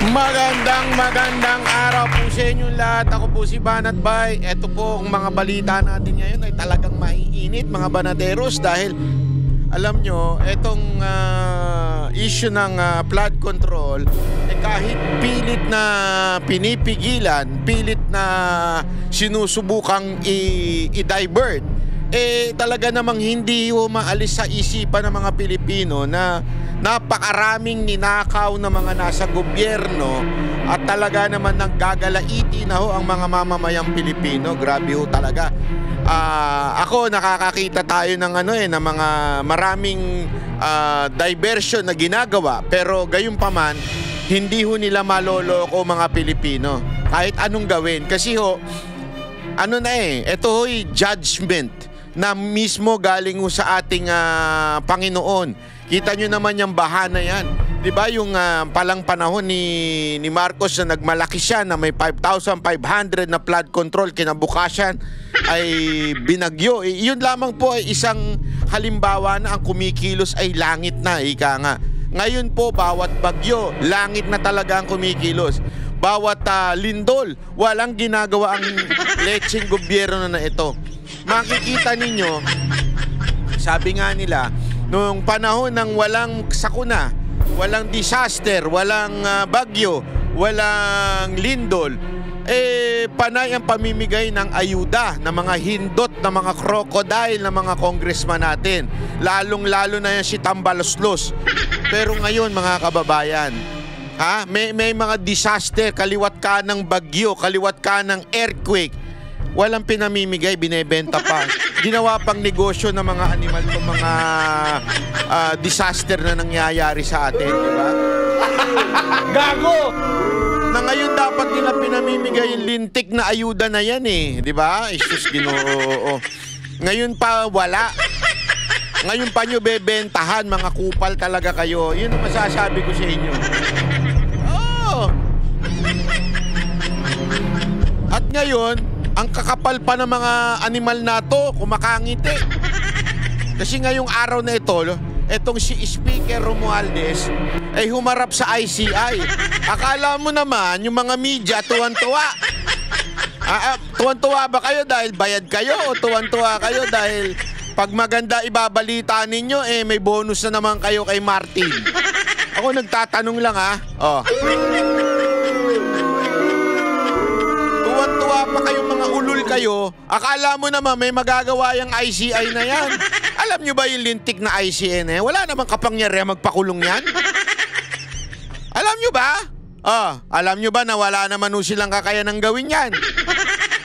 Magandang araw po sa inyong lahat. Ako po si Banat Bay. Ito po ang mga balita natin ngayon ay talagang maiinit mga banateros dahil alam nyo, itong issue ng flood control kahit pilit na pinipigilan, pilit na sinusubukang i-divert, talaga namang hindi umaalis sa isipan ng mga Pilipino na napakaraming ninakaw na mga nasa gobyerno at talaga naman naggagalaiti na ho ang mga mamamayang Pilipino. Grabe ho talaga. Ako nakakakita tayo ng ng mga maraming diversion na ginagawa, pero gayunpaman hindi ho nila maloloko mga Pilipino kahit anong gawin kasi ho ito ho'y judgment na mismo galing ho sa ating Panginoon. Kita nyo naman yung bahana yan. Diba yung palang panahon ni Marcos na nagmalaki siya na may 5,500 na flood control, kinabukasan ay binagyo. Yun lamang po ay isang halimbawa na ang kumikilos ay langit na, ika nga. Ngayon po bawat bagyo, langit na talaga ang kumikilos. Bawat lindol, walang ginagawa ang lecheng gobyerno na ito. Makikita ninyo, sabi nga nila, noong panahon ng walang sakuna, walang disaster, walang bagyo, walang lindol, panay ang pamimigay ng ayuda ng mga hindot, ng mga crocodile, ng mga congressman natin. Lalong-lalo na yan si Tambaloslos. Pero ngayon mga kababayan, may mga disaster, kaliwat ka ng bagyo, kaliwat ka ng earthquake, walang pinamimigay, binebenta pa. Ginawa pang negosyo ng mga animal ko, mga disaster na nangyayari sa atin, di ba? Gago! Na ngayon dapat nila pinamimigay yung lintik na ayuda na yan di ba? Isus Ginoo. Ngayon pa wala. Ngayon pa nyo bebentahan, mga kupal talaga kayo. Yun ang masasabi ko sa inyo. At ngayon, ang kakapal pa ng mga animal na to, kumakangiti. Kasi ngayong araw na ito, etong si Speaker Romualdez ay humarap sa ICI. Akala mo naman, yung mga media, tuwan-tuwa. Tuwan-tuwa ba kayo dahil bayad kayo? O tuwan-tuwa kayo dahil pag maganda ibabalita ninyo, may bonus na naman kayo kay Martin? Ako nagtatanong lang Tuwan-tuwa pa kayong mga ulul kayo. Akala mo naman may magagawa yung ICI na yan. Alam nyo ba yung lintik na ICI na yan? Wala namang kapangyarihan magpakulong yan. Alam nyo ba? Alam nyo ba na wala naman silang kakayanang gawin yan?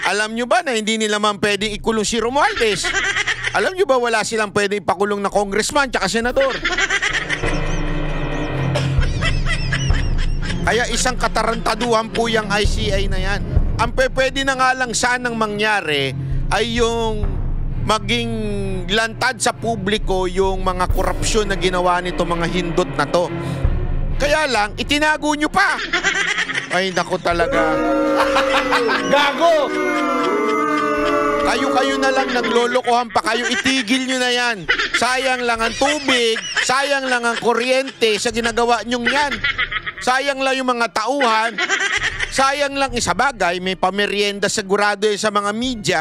Alam nyo ba na hindi nila man pwedeng ikulong si Romualdez? Alam nyo ba wala silang pwedeng ipakulong na congressman tsaka senador? Kaya isang katarantaduhan po yung ICI na yan. Ang pwede na nga lang sanang mangyari ay yung maging lantad sa publiko yung mga korupsyon na ginawa nito mga hindot na to. Kaya lang, itinago nyo pa. Ay, naku talaga. Gago! Kayo na lang naglolokohan pa kayo, itigil nyo na yan. Sayang lang ang tubig, sayang lang ang kuryente sa ginagawa nyong yan. Sayang lang yung mga tauhan. Sayang lang isa bagay, may pamerienda sigurado sa mga media.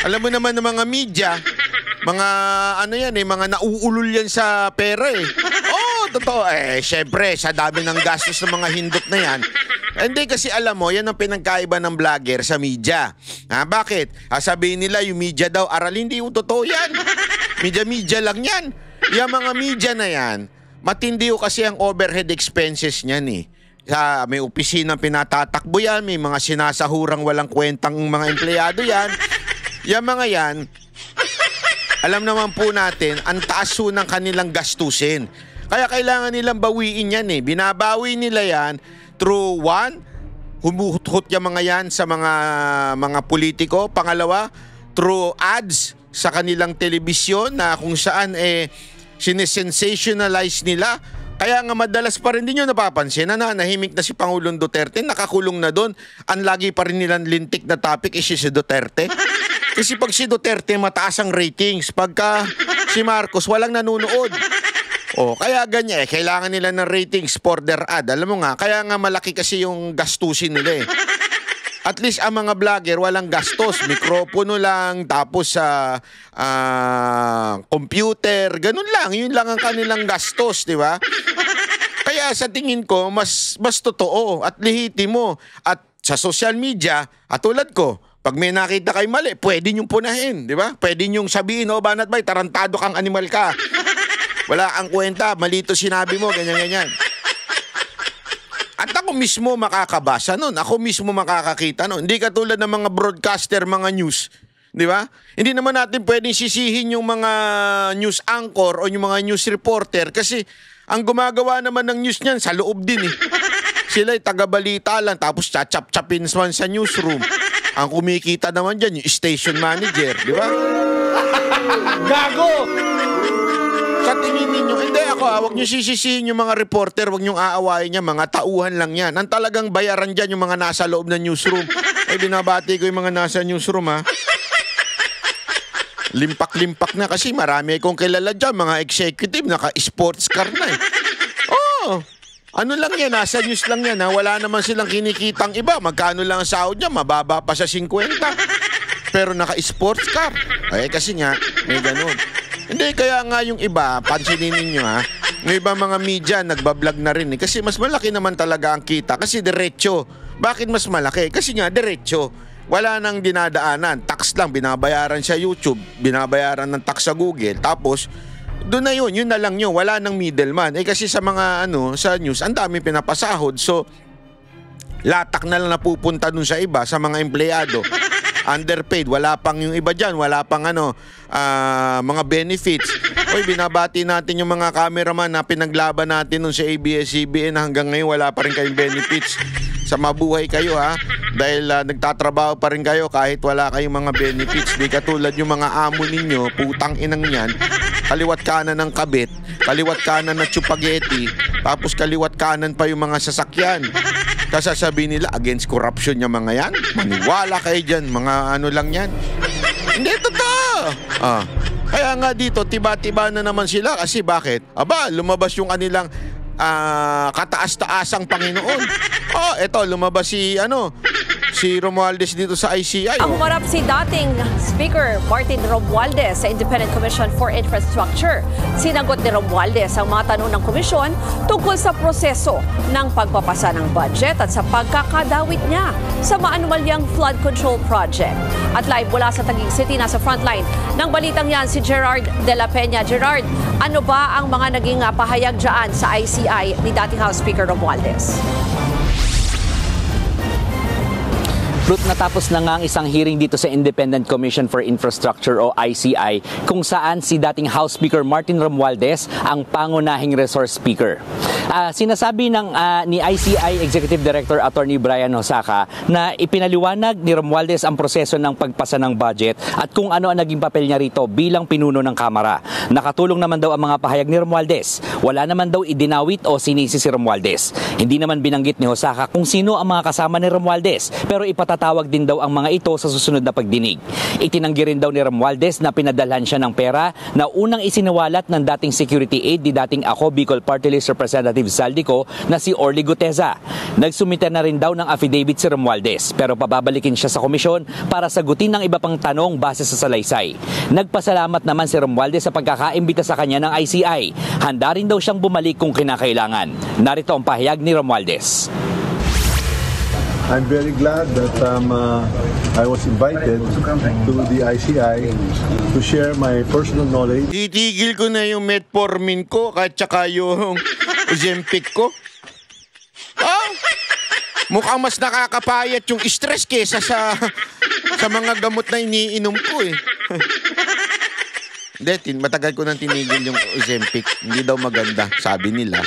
Alam mo naman ng mga media, mga mga nauulol yan sa pera totoo. Syempre, sa dami ng gastos ng mga hindot na yan. Hindi kasi alam mo, yan ang pinagkaiba ng vlogger sa media. Bakit? Sabihin nila yung media daw, aral, hindi yung totoo yan. Media lang yan. Yung mga media na yan, matindi kasi ang overhead expenses niyan may opisina pinatatakbo yan, may mga sinasahurang walang kwentang mga empleyado yan. Yung mga yan, alam naman po natin, ang taas ng kanilang gastusin. Kaya kailangan nilang bawiin yan Binabawi nila yan through one, humuhut yung mga yan sa mga politiko. Pangalawa, through ads sa kanilang telebisyon na kung saan sinesensationalize nila. Kaya nga madalas pa rin din nyo napapansin na nahimik na si Pangulong Duterte, nakakulong na doon. Ang lagi pa rin nilang lintik na topic is si Duterte. Kasi pag si Duterte, mataas ang ratings. Pagka si Marcos, walang nanunood. Kaya ganyan kailangan nila ng ratings for their ad. Alam mo nga, kaya nga malaki kasi yung gastusin nila At least ang mga vlogger walang gastos, mikropono lang, tapos sa computer, ganun lang. Yun lang ang kanilang gastos, di ba? Kaya sa tingin ko, mas totoo at lehitimo. At sa social media, at tulad ko, pag may nakita kay mali, pwede niyong punahin, di ba? Pwede niyong sabihin, Banat Bay, tarantado kang animal ka. Wala kang kwenta, malito sinabi mo, ganyan-ganyan. At ako mismo makakabasa nun. Ako mismo makakakita nun. Hindi katulad ng mga broadcaster, mga news. Di ba? Hindi naman natin pwedeng sisihin yung mga news anchor o yung mga news reporter kasi ang gumagawa naman ng news niyan sa loob din Sila'y taga-balita lang tapos chachap-chapin naman sa newsroom. Ang kumikita naman dyan, yung station manager. Di ba? Gago! Sa tingin ninyo, hindi wag nyo sisisihin yung mga reporter, wag nyo aawayin niya, mga tauhan lang yan. Ang talagang bayaran dyan yung mga nasa loob ng newsroom. Binabati ko yung mga nasa newsroom, Limpak-limpak na kasi marami akong kilala dyan, mga executive, naka-sports car na Ano lang yan, nasa news lang yan, wala naman silang kinikitang iba. Magkano lang ang sahod niya, mababa pa sa 50. Pero naka-sports car. Kasi nga, may ganun. Hindi, kaya nga yung iba, pansinin ninyo yung iba mga media, nagbablog na rin kasi mas malaki naman talaga ang kita kasi diretso. Bakit mas malaki? Kasi nga diretso. Wala nang dinadaanan. Tax lang, binabayaran sa YouTube, binabayaran ng tax sa Google. Tapos, doon na yun na lang yun. Wala nang middleman. Kasi sa mga sa news, ang dami pinapasahod. So, latak na lang napupunta dun sa iba, sa mga empleyado. Underpaid, wala pang yung iba dyan, wala pang mga benefits. Binabati natin yung mga cameraman na pinaglaban natin nun sa ABS-CBN hanggang ngayon wala pa rin kayong benefits. Sa mabuhay kayo dahil nagtatrabaho pa rin kayo kahit wala kayong mga benefits. Di katulad yung mga amo ninyo, putang inang yan, kaliwat kanan ng kabit, kaliwat kanan ng chupageti, tapos kaliwat kanan pa yung mga sasakyan. Kasasabihin nila against corruption yung mga yan. Maniwala kayo dyan, mga lang yan. Hindi, totoo. Kaya nga dito, tiba-tiba na naman sila kasi bakit? Lumabas yung kanilang kataas-taasang Panginoon. Eto, lumabas si Romualdez dito sa ICI. Ang humarap si dating Speaker Martin Romualdez sa Independent Commission for Infrastructure. Sinagot ni Romualdez ang mga tanong ng komisyon tungkol sa proseso ng pagpapasa ng budget at sa pagkakadawit niya sa maanumalyang flood control project. At live mula sa Taguig City, nasa frontline ng balitang yan si Gerard de la Peña. Gerard, ano ba ang mga naging pahayag dyan sa ICI ni dating House Speaker Romualdez? Ruth, natapos na nga ang isang hearing dito sa Independent Commission for Infrastructure o ICI kung saan si dating House Speaker Martin Romualdez ang pangunahing resource speaker. Sinasabi ni ICI Executive Director Attorney Brian Hosaka na ipinaliwanag ni Romualdez ang proseso ng pagpasa ng budget at kung ano ang naging papel niya rito bilang pinuno ng Kamara. Nakatulong naman daw ang mga pahayag ni Romualdez. Wala naman daw idinawit o sinisi si Romualdez. Hindi naman binanggit ni Hosaka kung sino ang mga kasama ni Romualdez pero ipatatawag din daw ang mga ito sa susunod na pagdinig. Itinanggi rin daw ni Romualdez na pinadalhan siya ng pera na unang isiniwalat ng dating security aide ni dating Ako Bicol Party List Representative Saldico na si Orly Guteza. Nagsumite na rin daw ng affidavit si Romualdez pero pababalikin siya sa komisyon para sagutin ng iba pang tanong base sa salaysay. Nagpasalamat naman si Romualdez sa pagkakaimbita sa kanya ng ICI. Handa rin daw siyang bumalik kung kinakailangan. Narito ang pahayag ni Romualdez. I'm very glad that I was invited to the ICI to share my personal knowledge. Titigil ko na yung metformin ko at saka yung Ozempic ko. Mukhang mas nakakapayat yung stress kesa sa mga gamot na iniinom ko Hindi, matagal ko nang tinigil yung Ozempic. Hindi daw maganda, sabi nila.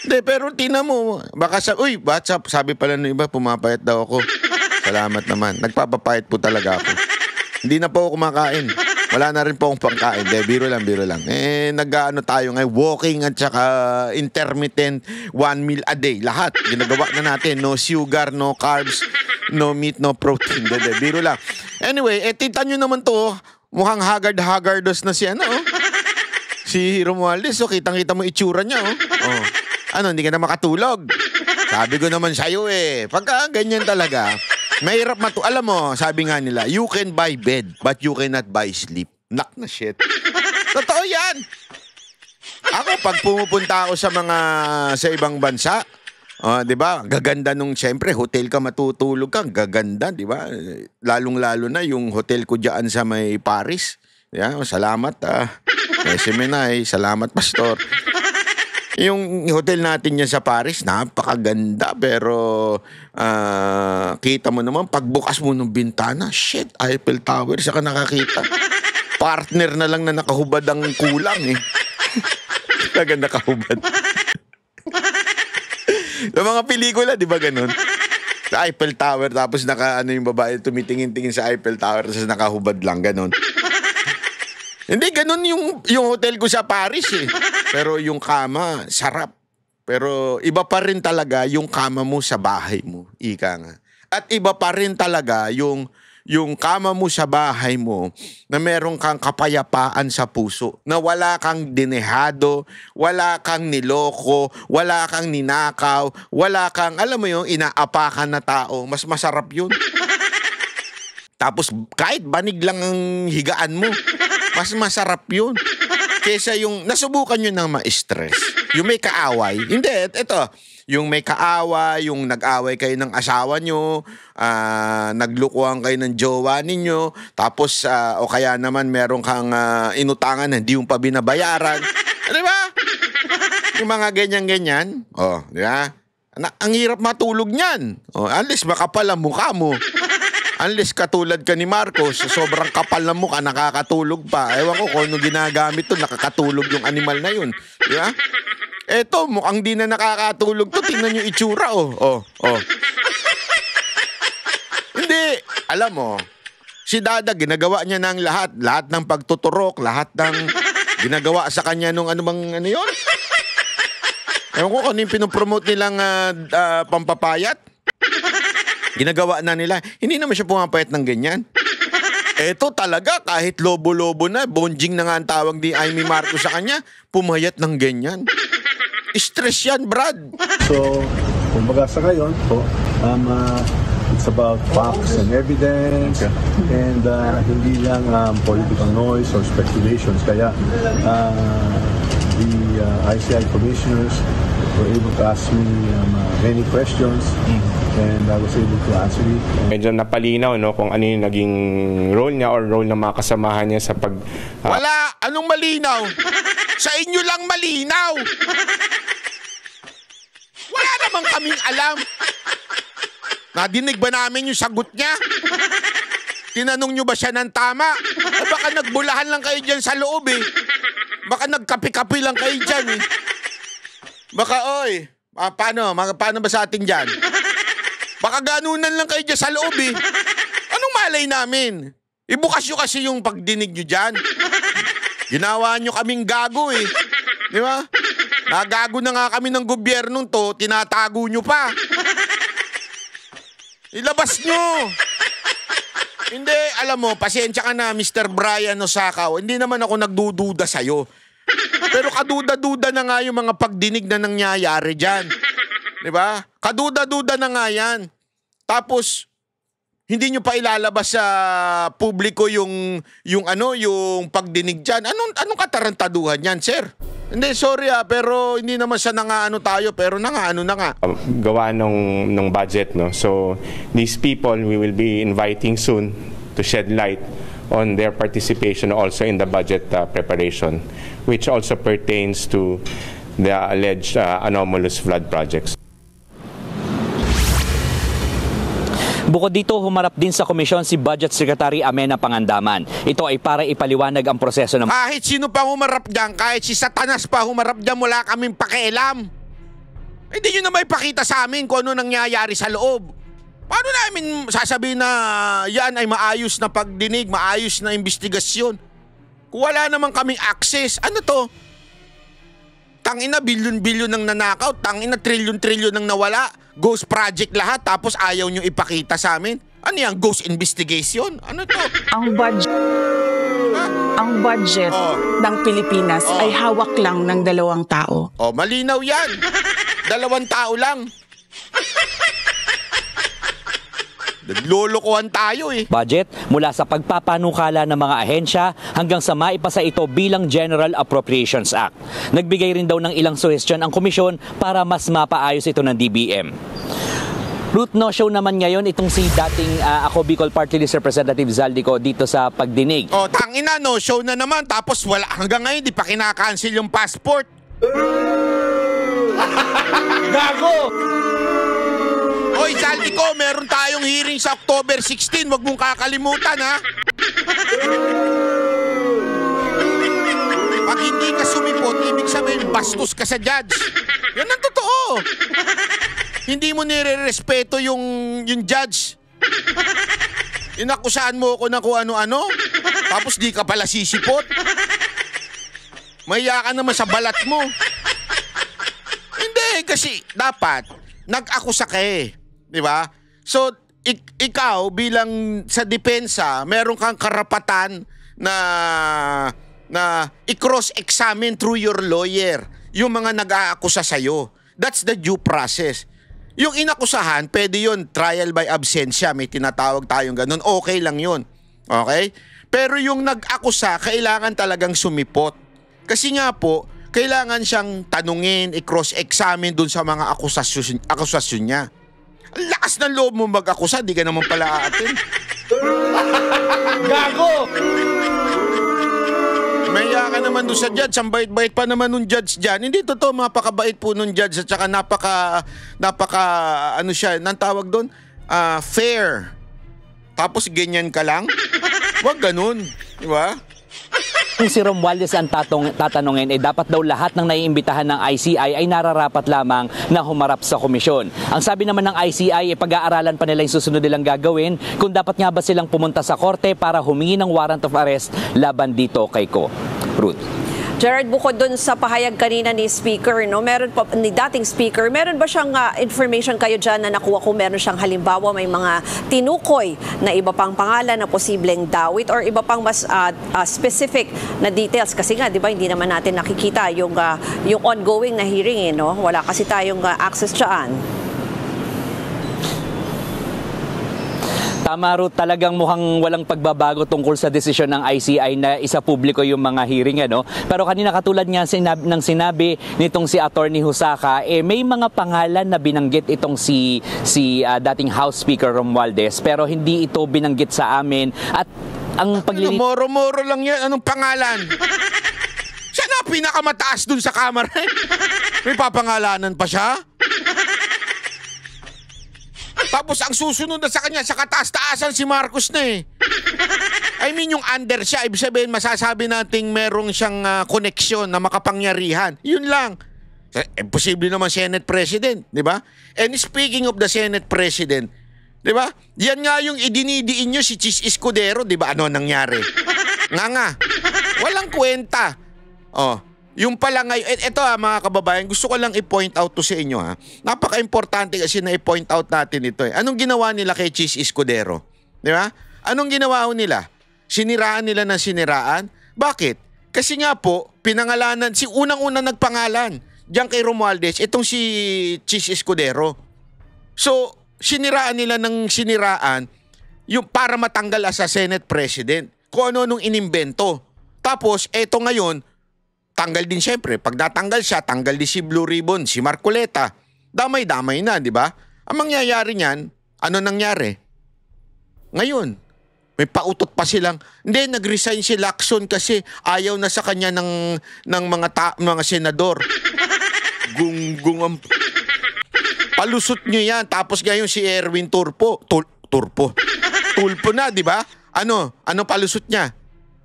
Hindi, pero tina mo. Baka sabi pala ng iba, pumapayat daw ako. Salamat naman. Nagpapapayat po talaga ako. Hindi na po ako kumakain. Wala na rin po akong pangkain. Biro lang. Nag-ano tayo ngayon, walking at saka intermittent 1 meal a day. Lahat, ginagawa na natin. No sugar, no carbs, no meat, no protein. Biro lang. Anyway, tita nyo naman to, mukhang haggard-haggardos na si Si Romualdez, so kitang-kita mo itsura niya, oh. Oh. Ano, hindi ka na makatulog? Sabi ko naman sa'yo eh. Pagka ganyan talaga, mahirap alam mo, sabi nga nila, you can buy bed, but you cannot buy sleep. Nak na shit. Totoo yan. Ako, pag pumupunta ako sa ibang bansa, 'di ba? Gaganda nung siyempre hotel ka matutulog ka, gaganda, 'di ba? Lalong-lalo na yung hotel ko diyan sa may Paris. Yeah, salamat Seminay, salamat pastor. Yung hotel natin niya sa Paris, napakaganda pero kita mo naman pagbukas mo ng bintana, shit, Eiffel Tower saka nakakita. Partner na lang na nakahubad ang kulang eh. Talagang nakahubad. Sa mga pelikula, di ba ganun? Sa Eiffel Tower, tapos yung babae tumitingin-tingin sa Eiffel Tower, tapos nakahubad lang, ganun. Hindi, ganun yung hotel ko sa Paris eh. Pero yung kama, sarap. Pero iba pa rin talaga yung kama mo sa bahay mo, ika nga. At iba pa rin talaga yung kama mo sa bahay mo na meron kang kapayapaan sa puso, na wala kang dinehado, wala kang niloko, wala kang ninakaw, wala kang, alam mo yung inaapakan na tao. Mas masarap yun. Tapos kahit banig lang ang higaan mo, mas masarap yun. Kesa yung nasubukan nyo ng ma-stress. Yung may kaaway. Hindi, ito. Yung may kaaway, yung nag-away kayo ng asawa nyo, naglukuhan kayo ng jowa ninyo, tapos o kaya naman meron kang inutangan na hindi yung pa binabayaran. Di ba? Yung mga ganyan-ganyan. Oh, di ba? Ang hirap matulog niyan. Oh, unless makapal ang mukha mo. Unless katulad ka ni Marcos, sobrang kapal ng mukha, nakakatulog pa. Ewan ko kung ano ginagamit to, nakakatulog yung animal na yun. Di ba? Eto, mukhang di na nakakatulog to. Tingnan yung itsura, oh. Hindi. Alam mo, si Dada, ginagawa niya ng lahat. Lahat ng pagtuturok, lahat ng ginagawa sa kanya nung ano yun? Ewan ko kung ano yung pinopromote nilang pampapayat. Ginagawa na nila. Hindi naman siya pumapayat ng ganyan. Eto talaga, kahit lobo-lobo na, bonjing na nga ang tawag ni Amy Marcos sa kanya, pumayat ng ganyan. Stress yan, Brad. So, kumbaga sa ngayon po, it's about facts and evidence and hindi lang political noise or speculations. Kaya the ICI commissioners were able to ask me many questions and I was able to answer it. Medyo napalinaw kung ano yung naging role niya or role ng mga kasamahan niya sa pag... Wala! Anong malinaw? Sa inyo lang malinaw! Wala naman kaming alam. Nadinig ba namin yung sagot niya? Tinanong nyo ba siya ng tama? Baka nagbulahan lang kayo dyan sa loob eh. Baka nagkapi-kapi lang kayo dyan eh. Baka, paano ba sa atin dyan? Baka ganunan lang kayo dyan sa loob eh. Anong malay namin? Ibukas nyo kasi yung pagdinig nyo dyan. Ginawa nyo kaming gago eh. Di ba? Nagago na nga kami ng gobyernong to, tinatago nyo pa. Ilabas nyo. Hindi, alam mo, pasensya ka na, Mr. Brian Osakaw. Hindi naman ako nagdududa sa'yo. Pero kaduda-duda na nga yung mga pagdinig na nangyayari dyan. Diba? Kaduda-duda na nga yan. Tapos, hindi nyo pa ilalabas sa publiko yung pagdinig dyan. Anong katarantaduhan yan, sir? Hindi, sorry pero hindi naman sa tayo, pero na nga. Gawa ng budget, no? So, these people, we will be inviting soon to shed light on their participation also in the budget preparation, which also pertains to the alleged anomalous flood projects. Bukod dito, humarap din sa komisyon si Budget Secretary Amenah Pangandaman. Ito ay para ipaliwanag ang proseso ng... Kahit sino pa humarap dyan, kahit si Satanas pa humarap dyan, wala kaming pakialam. Hindi nyo na may pakita sa amin kung ano nangyayari sa loob. Paano namin sasabihin na yan ay maayos na pagdinig, maayos na investigasyon? Kung wala naman kaming access, ano to? Tangina, bilyon-bilyon ng nanakaw, tangina, trilyon-trilyon ng nawala. Ghost project lahat, tapos ayaw nyo ipakita sa amin? Ano yan? Ghost investigation? Ano to? Ang budget, Ang budget ng Pilipinas ay hawak lang ng 2 tao. Oh, malinaw yan. 2 tao lang. Naglolokohan tayo eh. Budget mula sa pagpapanukala ng mga ahensya hanggang sa maipasa ito bilang General Appropriations Act. Nagbigay rin daw ng ilang suhestyon ang komisyon para mas mapaayos ito ng DBM. Ruth, no show naman ngayon itong si dating ako Bicol Party List Representative Zaldico dito sa pagdinig. Oh, tangina no, show na naman tapos wala hanggang ngayon di pa kinakancel yung passport. Gago! Hoy, Zaldico, meron tayong hearing sa October 16. Huwag mong kakalimutan, ha? Pag hindi ka sumipot, ibig sabihin, bastos ka sa judge. Yan ang totoo. Hindi mo nire-respeto yung judge. Inakusahan mo ako na kung ano-ano, tapos di ka pala sisipot. Mahiya ka naman sa balat mo. Hindi, kasi dapat nag-akusa ka eh. Di ba? So, ikaw bilang sa depensa, meron kang karapatan na i-cross-examine through your lawyer yung mga nag-aakusa sa'yo. That's the due process. Yung inakusahan, pwede yun, trial by absentia, may tinatawag tayong ganun, okay lang yun. Okay? Pero yung nag-akusa, kailangan talagang sumipot. Kasi nga po, kailangan siyang tanungin, i-cross-examine dun sa mga akusasyon niya. Ang lakas ng loob mo mag-akusa, di ka naman pala aatin. Gago! Maya ka naman doon sa judge, ang bait-bait pa naman nung judge dyan. Hindi totoo, mapakabait po nung judge at saka napaka, ano siya, nang tawag doon? Fair. Tapos ganyan ka lang? Wag ganun, di ba? Kung si Romualdez ang tatanungin, dapat daw lahat ng naiimbitahan ng ICI ay nararapat lamang na humarap sa komisyon. Ang sabi naman ng ICI, pag-aaralan pa nila yung susunod nilang gagawin kung dapat nga ba silang pumunta sa korte para humingi ng warrant of arrest laban dito kay Ko. Ruth. Gerard, bukod dun sa pahayag kanina ni Speaker, no, meron pa ni dating Speaker, meron ba siyang information kayo dyan na nakuha kung meron siyang halimbawa may mga tinukoy na iba pang pangalan na posibleng dawit or iba pang mas specific na details? Kasi nga, di ba, hindi naman natin nakikita yung ongoing na hearing, no? Wala kasi tayong access dyan. Tama, Ruth, talagang mukhang walang pagbabago tungkol sa desisyon ng ICI na isa publiko yung mga hearing. Ano? Pero kanina katulad nga ng sinabi nitong si Attorney Husaka, may mga pangalan na binanggit itong si dating House Speaker Romualdez pero hindi ito binanggit sa amin. At ang moro-moro lang yan. Anong pangalan? Siya na pinakamataas dun sa kamera. May papangalanan pa siya? Tapos ang susunod na sa kanya, sa kataas-taasan si Marcos na eh. I mean yung under siya, ibig sabihin masasabi nating merong siyang koneksyon na makapangyarihan. Yun lang. Posible naman Senate President, di ba? And speaking of the Senate President, di ba? Yan nga yung idinidiin nyo si Chis Escudero, di ba? Ano nangyari? Nga. Walang kwenta. Oh. Yung pala ngayon, ito mga kababayan, gusto ko lang i-point out to sa inyo ha. Napaka-importante kasi na i-point out natin ito eh. Anong ginawa nila kay Chis Escudero? Di ba? Anong ginawa nila? Siniraan nila ng siniraan? Bakit? Kasi nga po, pinangalanan, si unang-unang nagpangalan diyan kay Romualdez, itong si Chis Escudero. So, siniraan nila ng siniraan yung para matanggal sa Senate President. Kung ano nung inimbento. Tapos, eto ngayon, tanggal din siyempre. Pag natanggal siya, tanggal din si Blue Ribbon, si Marcoleta. Damay-damay na, di ba? Ang mangyayari niyan, ano nangyari? Ngayon, may pautot pa silang, hindi, nag-resign si Lacson kasi ayaw na sa kanya ng mga senador. Gung palusot nyo yan. Tapos ngayon si Erwin Tulfo na, di ba? Ano palusot niya?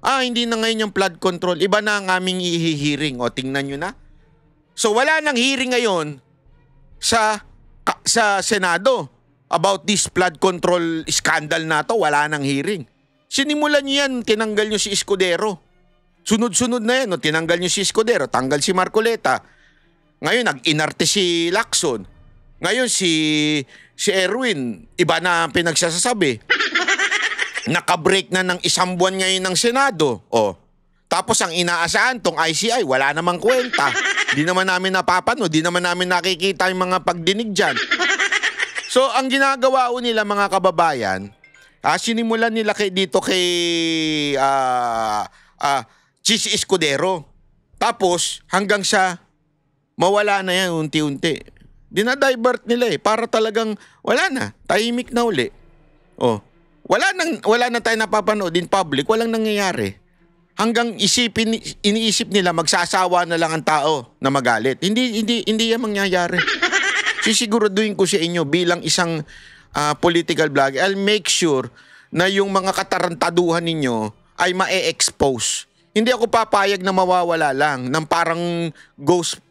Hindi na ngayon yung flood control. Iba na ang aming ihihiring. O, tingnan nyo na. So, wala nang hearing ngayon sa Senado about this flood control scandal na to. Wala nang hearing. Sinimulan nyo yan, tinanggal nyo si Escudero. Sunod-sunod na yan. No? Tinanggal nyo si Escudero, tanggal si Marcoleta. Ngayon, nag-inarte si Lacson. Ngayon, si Erwin, iba na ang pinagsasasabi. Naka-break na ng 1 buwan ngayon ng Senado. O, Tapos ang inaasahan tong ICI, wala namang kwenta. Di naman namin napapanood, di naman namin nakikita yung mga pagdinig dyan. So ang ginagawa nila mga kababayan, sinimulan nila dito kay Chis Escudero. Tapos hanggang sa mawala na yan unti-unti. Dinadivert nila para talagang wala na, tahimik na uli. Oh, wala na tayo napapanood in public, walang nangyayari. Hanggang iniisip nila magsasawa na lang ang tao na magalit. Hindi yan mangyayari. Sisiguraduhin ko sa inyo bilang isang political blogger, I'll make sure na yung mga katarantaduhan ninyo ay ma-expose. Hindi ako papayag na mawawala lang ng parang ghost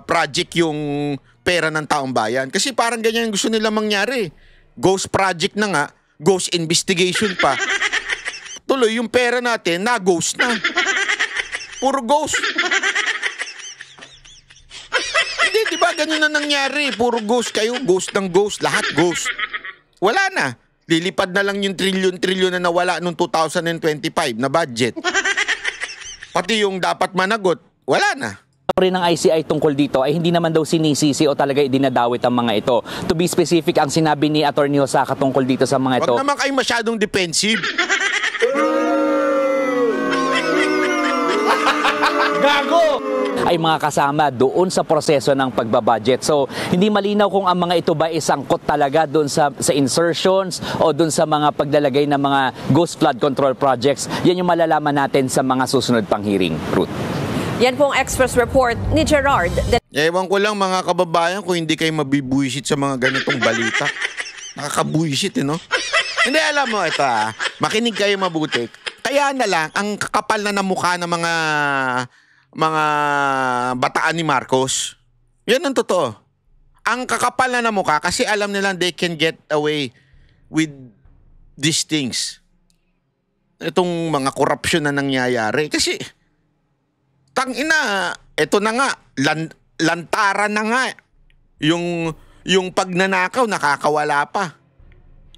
project yung pera ng taong bayan. Kasi parang ganyan gusto nila mangyari. Ghost project na nga, ghost investigation pa. Tuloy, yung pera natin, na-ghost na. Puro ghost. Hindi, di ba ganyan na nangyari? Puro ghost kayo, ghost ng ghost, lahat ghost. Wala na. Lilipad na lang yung trilyon na nawala noong 2025 na budget. Pati yung dapat managot, wala na. Rin ng ICI tungkol dito ay hindi naman daw sinisisi o talaga idinadawit ang mga ito. To be specific, ang sinabi ni Atty. Osaka tungkol dito sa mga ito. Wag naman kayo masyadong defensive. Gago! Ay mga kasama doon sa proseso ng pagbabudget. So, hindi malinaw kung ang mga ito ba isangkot talaga doon sa insertions o doon sa mga paglalagay ng mga ghost flood control projects. Yan yung malalaman natin sa mga susunod pang hearing. Ruth. Yan pong Express Report ni Gerard. Ewan ko lang mga kababayan kung hindi kayo mabibuisit sa mga ganitong balita. Nakakabuisit, no? Hindi, alam mo, ito makinig kayo mabuti. Kaya na lang, ang kakapal na mukha ng mga bataan ni Marcos. Yan ang totoo. Ang kakapal na mukha kasi alam nila they can get away with these things. Itong mga korupsyon na nangyayari. Kasi, tangina, ito na nga, lantaran na nga. Yung pagnanakaw, nakakawala pa.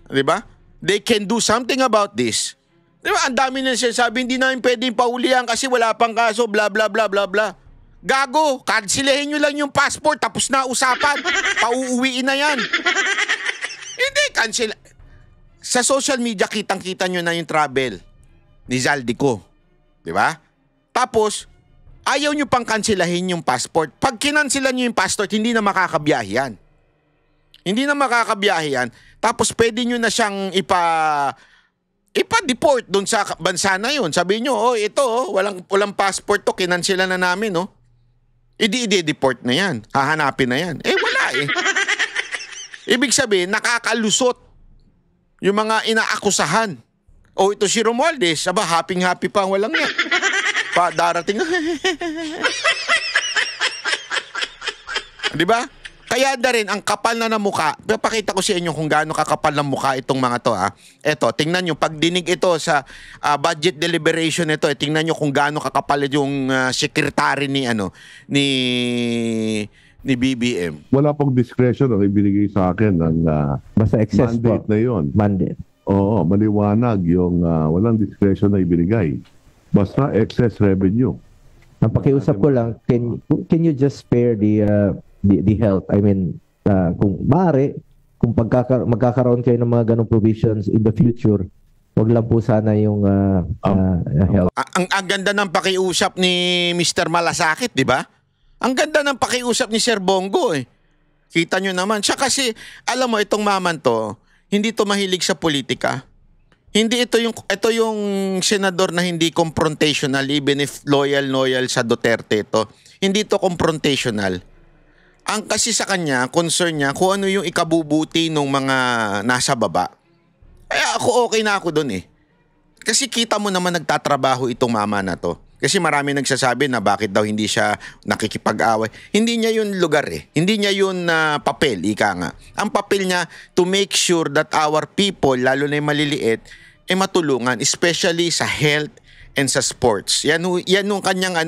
Diba? They can do something about this. Diba? Ang dami na sinasabi, hindi namin pwedeng paulihan kasi wala pang kaso, bla bla bla bla bla. Gago, kansilehin nyo lang yung passport, tapos na usapan. Pauuwiin na yan. Hindi, cancel. Sa social media, kitang-kita nyo na yung travel ni Zaldico. Diba? Tapos, ayaw nyo pang kansilahin yung passport. Pag kinansilan nyo yung passport, hindi na makakabiyahe yan. Hindi na makakabiyahe yan. Tapos pwede nyo na siyang ipa-deport doon sa bansa na yun. Sabihin nyo, ito, walang passport to, kinansila na namin, no? I-deport na yan. Hahanapin na yan. Wala eh. Ibig sabihin, nakakalusot yung mga inaakusahan. Ito si Romualdez, happy-happy pa, walang yan. Darating. Di ba? Kaya na rin, ang kapal na mukha, papakita ko sa inyo kung gaano kakapal ng mukha itong mga to. Eto, tingnan nyo, pag dinig ito sa budget deliberation ito, tingnan nyo kung gaano kakapal yung secretary ni BBM. Wala pong discretion ang ibinigay sa akin ng basta excess mandate na yon. Mandate. Oo, maliwanag yung walang discretion na ibinigay. Basta excess revenue. Ang pakiusap ko lang, can you just spare the health? I mean, kung maaari, kung magkakaroon kayo ng mga ganong provisions in the future, wag lang po sana yung health. Ang ganda ng pakiusap ni Mr. Malasakit, di ba? Ang ganda ng pakiusap ni Sir Bongo eh. Kita nyo naman. Siya kasi, alam mo, itong maman to, hindi to mahilig sa politika. Hindi ito yung senador na hindi confrontational even if loyal sa Duterte ito. Hindi ito confrontational. Ang kasi sa kanya, concern niya kung ano yung ikabubuti ng mga nasa baba. Kaya okay na ako doon eh. Kasi kita mo naman nagtatrabaho itong mama na to. Kasi marami nagsasabi na bakit daw hindi siya nakikipag-away. Hindi niya yun lugar eh. Hindi niya yun papel, ika nga. Ang papel niya to make sure that our people, lalo na yung maliliit, matulungan, especially sa health and sa sports. Yan yung kanyang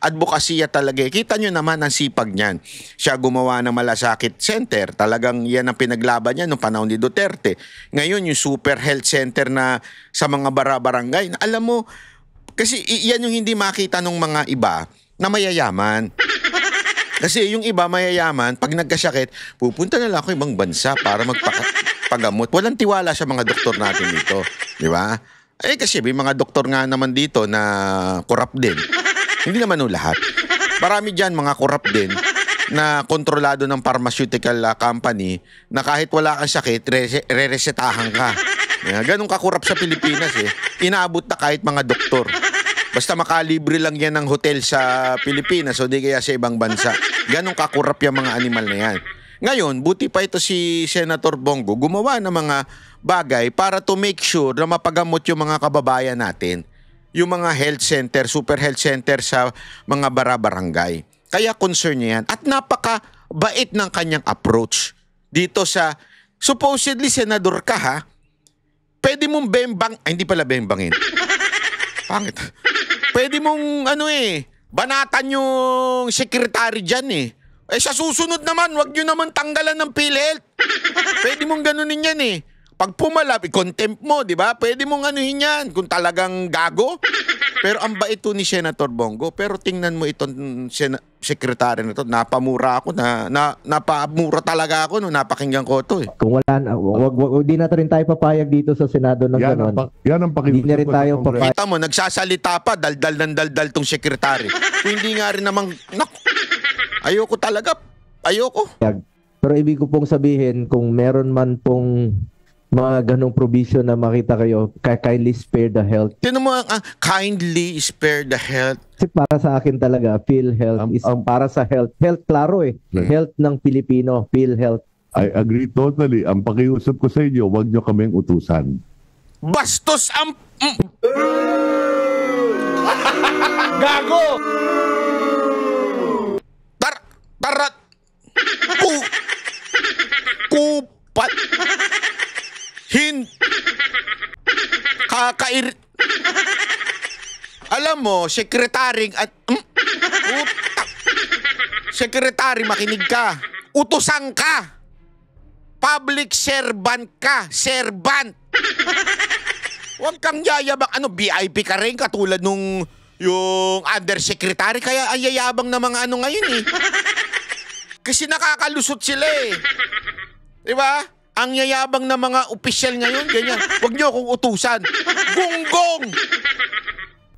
advokasya talaga. Kita nyo naman ang sipag niyan. Siya gumawa ng Malasakit Center. Talagang yan ang pinaglaban niya noong panahon ni Duterte. Ngayon yung Super Health Center na sa mga barangay. Alam mo, Kasi yan yung hindi makita ng mga iba na mayayaman. Kasi yung iba mayayaman, pag nagkasakit, pupunta na lang ako ibang bansa para magpagamot. Walang tiwala sa mga doktor natin dito. Di ba? Eh kasi may mga doktor nga naman dito na corrupt din. Hindi naman lahat. Marami dyan mga corrupt din na kontrolado ng pharmaceutical company na kahit wala kang sakit, re-resetahan ka. Ganun ka-corrupt sa Pilipinas eh. Inaabot na kahit mga doktor. Basta makalibre lang yan ng hotel sa Pilipinas o di kaya sa ibang bansa. Ganun ka-corrupt yung mga animal na yan. Ngayon, buti pa ito si Senator Bongo gumawa ng mga bagay para to make sure na mapagamot yung mga kababayan natin. Yung mga health center, super health center sa mga bara-barangay. Kaya concern niya yan. At napaka-bait ng kanyang approach dito sa, supposedly senador ka ha, pwede mong bembang, ay hindi pala bembangin. Pangit. Pwede mong banatan yung sekretary dyan eh. Eh sa susunod naman, wag nyo naman tanggalan ng PhilHealth. Pwede mong ganunin yan eh. Pag pumalap, i-contempt mo, di ba? Pwede mong anuhin yan kung talagang gago. Pero ang bait to ni Senator Bongo. Pero tingnan mo itong sekretary na to. Napamura ako. Napamura talaga ako. Napakinggan ko to eh. Kung wala na, di na rin tayo papayag dito sa Senado ng gano'n. Yan ang Hindi na rin tayo papayag. Kita mo, nagsasalita pa, daldal ng daldal tong sekretary. Kung hindi nga rin namang, ayoko talaga. Ayoko. Pero ibig ko pong sabihin, kung meron man pong mga ganong provision na makita kayo, kindly spare the health. Sino mo kindly spare the health? Kasi para sa akin talaga, PhilHealth is para sa health. Health, klaro eh. Health ng Pilipino, PhilHealth. I agree totally. Ang pakiusap ko sa inyo, huwag nyo kaming utusan. Bastos ang... Gago! Tarat! Kupat! Kakair... Alam mo, sekretaring at... Sekretary, makinig ka. Utusan ka. Public servant ka. Servant. Huwag kang yayabang. VIP ka rin katulad nung yung undersecretary. Kaya ang yayabang na mga ngayon eh. Kasi nakakalusot sila eh. Diba? Ang yayabang na mga opisyal ngayon, ganyan. Huwag niyo akong utusan. Gunggong!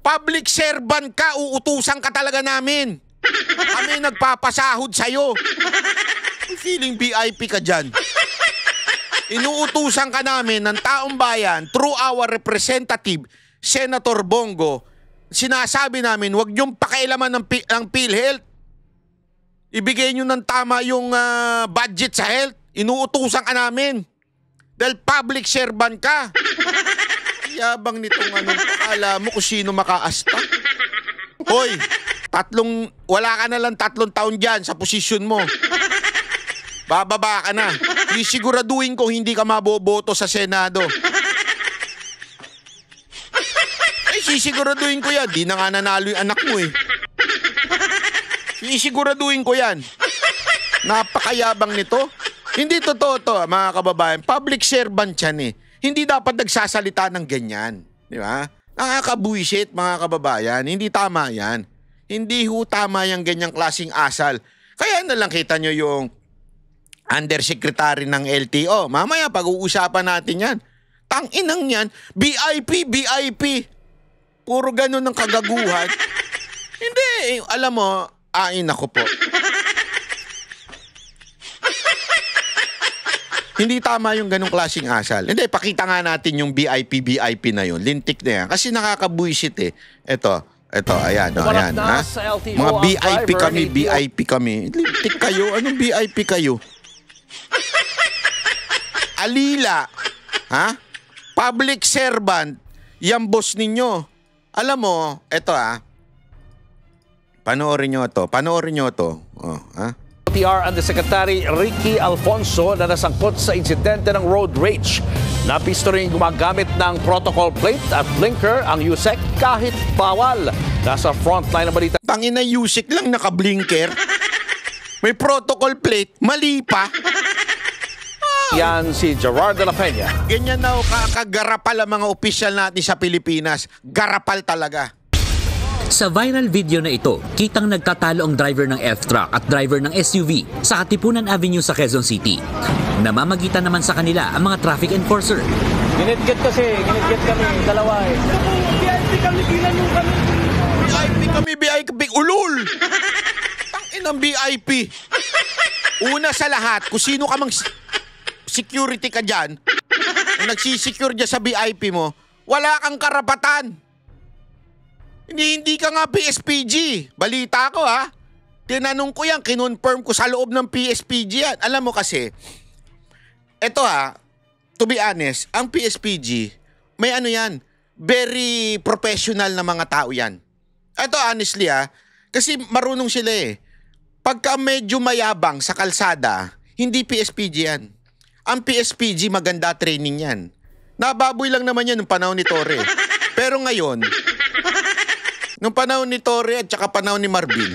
Public servant ka, uutusan ka talaga namin. Kami nagpapasahod sa'yo. Feeling VIP ka dyan. Inuutusan ka namin ng taong bayan through our representative, Senator Bongo. Sinasabi namin, huwag niyong pakialaman ng PhilHealth. Ibigay niyo ng tama yung budget sa health. Inuutusan ka namin. Dahil public servant ka. Yabang nitong akala mo kung sino makaasta. Hoy, wala ka na lang 3 taon dyan sa posisyon mo. Bababa ka na. Sisiguraduhin ko hindi ka maboboto sa Senado. Ay, sisiguraduhin ko yan. Di na nga nanalo yung anak mo eh. Sisiguraduhin ko yan. Napakayabang nito. Hindi totoo to, mga kababayan. Public servant yan eh. Hindi dapat nagsasalita ng ganyan. Di ba? Nakakabuisit, mga kababayan. Hindi tama yan. Hindi ho tama yung ganyang klaseng asal. Kaya na lang kita nyo yung undersecretary ng LTO. Mamaya pag-uusapan natin yan. Tang-inang yan. BIP. Puro ganun ng kagaguhan. Hindi. Alam mo, nako po. Hindi tama yung ganong klaseng asal. Hindi, pakita nga natin yung BIP na yun. Lintik na yan. Kasi nakakabuisit eh. Ito, ayan. Ayan ha? Mga BIP kami. Lintik kayo. Anong BIP kayo? Alila. Ha? Public servant. Yan boss ninyo. Alam mo, ito Panoorin nyo to. Oh, ha? PR Undersecretary Ricky Alfonso na nasangkot sa insidente ng road rage. Napisto rin gumagamit ng protocol plate at blinker ang USEC kahit bawal. Nasa frontline ng balita. Tangina, USEC lang naka-blinker. May protocol plate, mali pa. yan si Gerard de la Peña. Ganyan na kagarapal ang mga opisyal natin sa Pilipinas. Garapal talaga. Sa viral video na ito, kitang nagtatalo ang driver ng F-Truck at driver ng SUV sa Katipunan Avenue sa Quezon City. Namamagitan naman sa kanila ang mga traffic enforcer. Ginitgit kami, dalawa eh. VIP kami, bilang yung kami. VIP. Ulul! Tangin ang VIP. Una sa lahat, kung sino ka mang security ka dyan, kung nagsisecure dyan sa VIP mo, wala kang karapatan. Hindi ka nga PSPG. Balita ko ha. Tinanong ko yan, kinonfirm ko sa loob ng PSPG yan. Alam mo kasi, eto ha, to be honest, ang PSPG, may ano yan, very professional na mga tao yan. Eto honestly ha, kasi marunong sila eh. Pagka medyo mayabang sa kalsada, hindi PSPG yan. Ang PSPG maganda training yan. Nababoy lang naman yan nung panahon ni Torre. Pero ngayon, nung panahon ni Torre at saka panahon ni Marvin.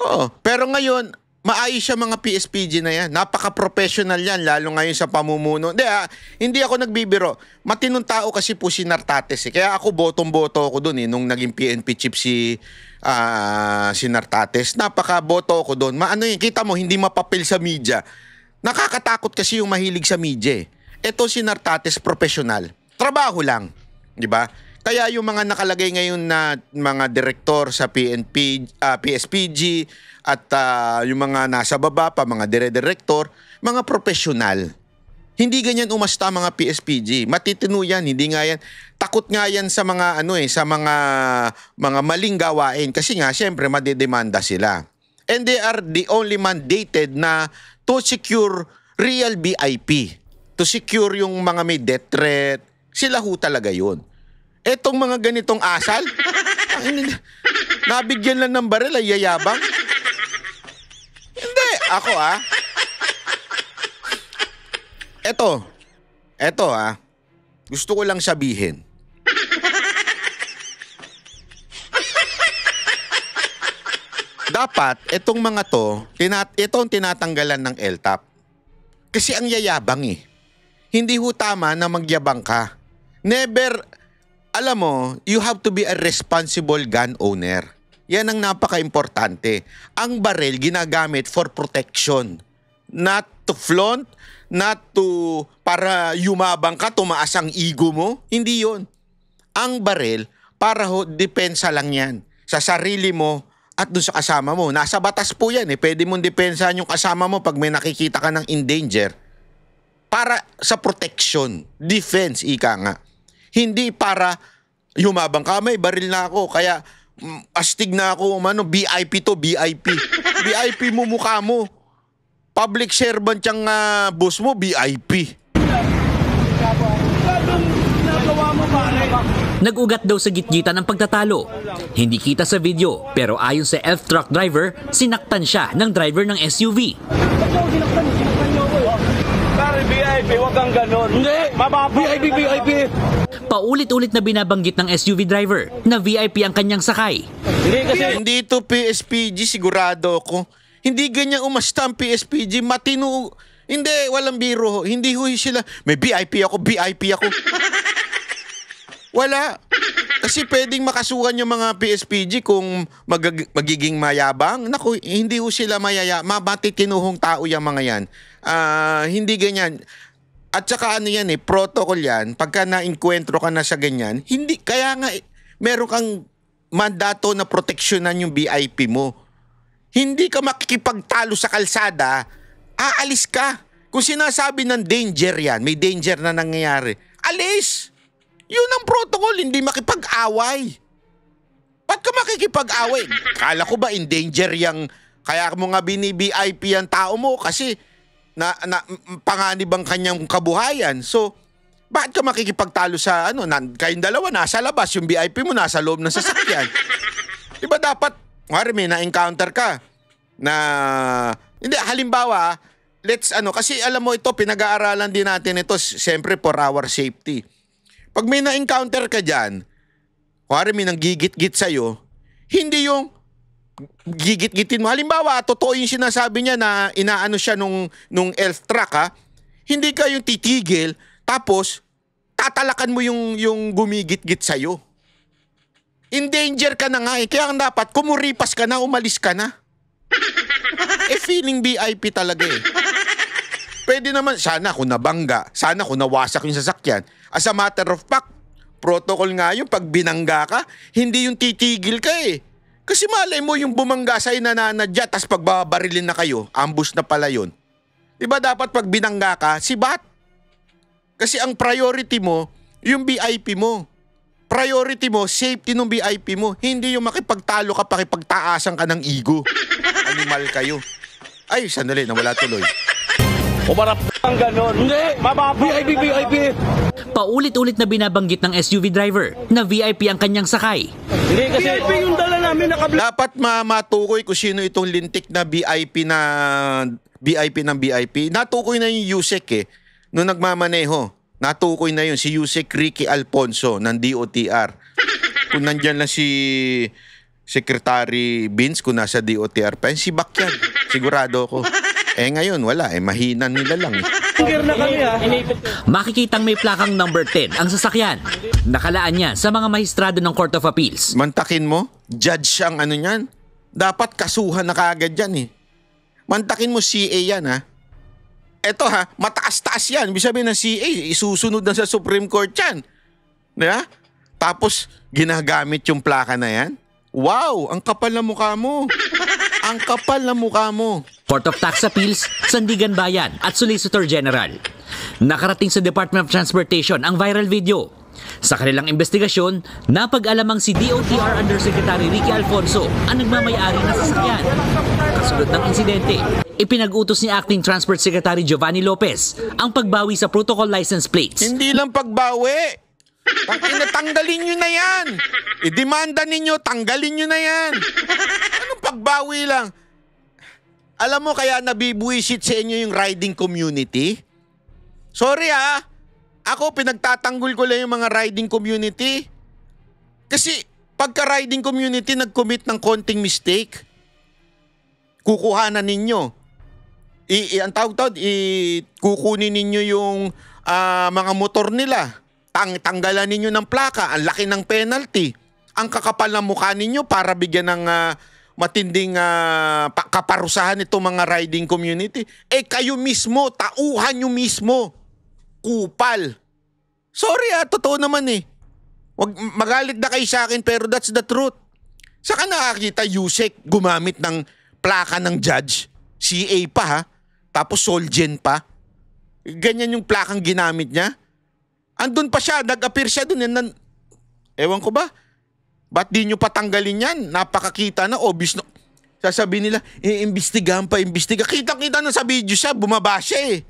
Oo, pero ngayon, maayos siya mga PSPG na yan. Napaka-professional yan, lalo ngayon sa pamumuno. Hindi ako nagbibiro. Matinong tao kasi po si Nartates. Kaya ako botong-boto ako dun nung naging PNP chief si Nartates. Napaka-boto ako dun. Kita mo, hindi mapapil sa media. Nakakatakot kasi yung mahilig sa media. Ito si Nartates, professional. Trabaho lang. Di ba? Kaya yung mga nakalagay ngayon na mga direktor sa PSPG at yung mga nasa baba pa, mga dire-direktor, mga profesional. Hindi ganyan umasta mga PSPG. Matitino yan, hindi nga yan. Takot nga yan sa mga sa mga maling gawain kasi nga syempre madedemanda sila. And they are the only mandated na to secure real VIP. To secure yung mga may death threat. Sila ho talaga yun. Etong mga ganitong asal, nabigyan lang ng baril ay yayabang. Hindi, ako Eto gusto ko lang sabihin. Dapat, etong mga to, ito ang tinatanggalan ng LTAP. Kasi ang yayabang eh. Hindi ho tama na magyabang ka. Never... Alam mo, you have to be a responsible gun owner. Yan ang napaka-importante. Ang baril ginagamit for protection. Not to flaunt, not to para yumabang ka, tumaas ang ego mo. Hindi yon. Ang baril, para depensa lang yan. Sa sarili mo at doon sa kasama mo. Nasa batas po yan eh. Pwede mong depensahan yung kasama mo pag may nakikita ka ng in danger. Para sa protection. Defense, ika nga. Hindi para yumabang ka, may baril na ako, kaya astig na ako, VIP to, VIP. VIP mo mukha mo. Public servant yung boss mo, VIP. Nag-ugat daw sa gitgitan ng pagtatalo. Hindi kita sa video, pero ayon sa F-Truck driver, sinaktan siya ng driver ng SUV. VIP, wag kang ganon. Hindi, VIP. Paulit-ulit na binabanggit ng SUV driver na VIP ang kanyang sakay. Hindi ito PSPG, sigurado ako. Hindi ganyan umasta ang PSPG, matino. Hindi, walang biro. Hindi ho sila, may VIP ako. Wala. Kasi pwedeng makasuhan yung mga PSPG kung magiging mayabang. Naku, hindi ho sila matitinuhong tao yung mga yan. Hindi ganyan. At saka yan protocol yan. Pagka na-enkwentro ka na sa ganyan, hindi, kaya nga meron kang mandato na proteksyonan yung VIP mo. Hindi ka makikipagtalo sa kalsada, aalis ka. Kung sinasabi ng danger yan, may danger na nangyayari, alis! Yun ang protocol, hindi makipag-away. Ba't ka makikipag-away? Kala ko ba in danger yung, kaya mo nga bini-VIP ang tao mo kasi panganib ang kanyang kabuhayan. So, bakit ka makikipagtalo sa kayong dalawa nasa labas, yung VIP mo nasa loob ng sasakyan? Diba dapat, may na-encounter ka na, hindi, halimbawa, kasi alam mo ito, pinag-aaralan din natin ito, siyempre for our safety. Pag may na-encounter ka dyan, may nang gigit-git sa'yo, hindi yung gigit-gitin mo. Halimbawa, totoo yung sinasabi niya na inaano siya nung elf truck Hindi ka yung titigil, tapos tatalakan mo yung gumigit-git sa'yo. In danger ka na nga eh. Kaya dapat kumuripas ka na, umalis ka na. Feeling VIP talaga eh. Pwede naman, sana kung nabangga, sana kung nawasak yung sasakyan. As a matter of fact, protocol nga yung pag binangga ka, hindi yung titigil ka eh. Kasi malay mo yung bumangga sa'yo nananadya, tas pagbabarilin na kayo, ambush na pala yun. Diba dapat pag binangga ka, sibat? Kasi ang priority mo, yung VIP mo. Priority mo, safety ng VIP mo. Hindi yung makipagtalo ka, pakipagtaasan ka ng ego. Animal kayo. Ay, sandali, nawala tuloy. Umarap ang ganon. Hindi! VIP! Paulit-ulit na binabanggit ng SUV driver na VIP ang kanyang sakay. Hindi kasi VIP yung dala namin Dapat matukoy kung sino itong lintik na VIP ng VIP. Natukoy na yung Yusek eh. Noong nagmamaneho, natukoy na yun si Yusek Ricky Alfonso ng DOTR. Kung nandyan lang si Secretary Vince, kung nasa DOTR pa, si Bakyan. Sigurado ko. Ngayon, wala. Mahina nila lang. Makikitang may plakang number 10 ang sasakyan. Nakalaan yan sa mga mahistrado ng Court of Appeals. Mantakin mo, judge ang ano yan. Dapat kasuhan na kaagad yan eh. Mantakin mo CA yan ha. Eto ha, mataas-taas yan. Ibig sabihin ng CA, isusunod na sa Supreme Court yan. Diba? Tapos, ginagamit yung plaka na yan. Wow, ang kapal na mukha mo. Ang kapal na mukha mo. Court of Tax Appeals, Sandigan Bayan at Solicitor General. Nakarating sa Department of Transportation ang viral video. Sa kanilang investigasyon, napag-alamang si DOTR Undersecretary Ricky Alfonso ang nagmamayari ng sasakyan. Kasunod ng insidente, ipinag-utos ni Acting Transport Secretary Giovanni Lopez ang pagbawi sa protocol license plates. Hindi lang pagbawi. Tanggalin nyo na yan. Idemanda ninyo, tanggalin nyo na yan. Anong pagbawi lang? Alam mo kaya nabibuisit sa inyo yung riding community? Sorry ha. Ako pinagtatanggol ko lang yung mga riding community. Kasi pagka riding community nag-commit ng konting mistake, kukuhanan ninyo. Ang tawag-tawag, kukunin ninyo yung mga motor nila. Tanggalan ninyo ng plaka, ang laki ng penalty. Ang kakapal ng mukha ninyo para bigyan ng matinding kaparusahan itong mga riding community. Kayo mismo, tauhan nyo mismo. Kupal. Sorry totoo naman eh. Magalit na kayo sa akin pero that's the truth. Saka nakakita Yusek gumamit ng plaka ng judge. CA pa ha. Tapos Solgen pa. Ganyan yung plakang ginamit niya. Andun pa siya, nag-appear siya dun. Ewan ko ba? Ba't di nyo patanggalin yan? Napakakita na, obvious na. Sasabihin nila, iimbestigahan pa, imbestiga. Kita-kita na sa video siya, bumaba siya eh.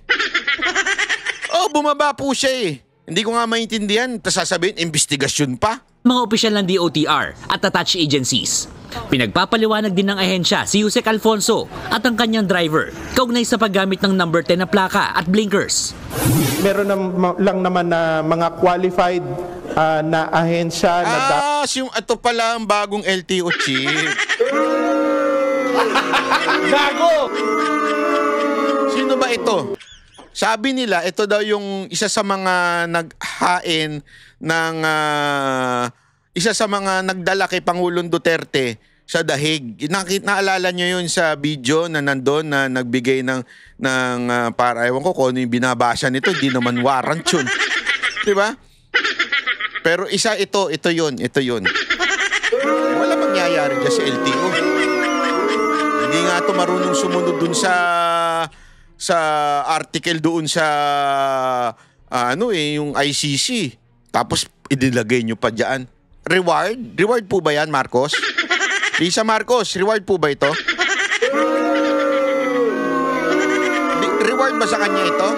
Bumaba po siya eh. Hindi ko nga maintindihan, tapos sasabihin, imbestigasyon pa. Mga opisyal ng DOTR at attached agencies. Pinagpapaliwanag din ng ahensya si Yusek Alfonso at ang kanyang driver kaugnay sa paggamit ng number 10 na plaka at blinkers. Meron lang naman na mga qualified na ahensya na ito pala ang bagong LTO chief. Gago! Sino ba ito? Sabi nila, ito daw yung isa sa mga naghain ng isa sa mga nagdala kay Pangulong Duterte sa dahig. Naalala nyo yun sa video na nandun na nagbigay ng para ewan ko kung ano yung binabasa nito, hindi naman warrant yun. Diba? Pero ito yun. Wala mangyayari dyan sa LTO. Hindi nga ito marunong sumunod dun sa article doon sa yung ICC. Tapos idilagay nyo pa dyan. Reward? Reward po ba yan, Marcos? Lisa Marcos, reward po ba ito? Reward ba sa kanya ito?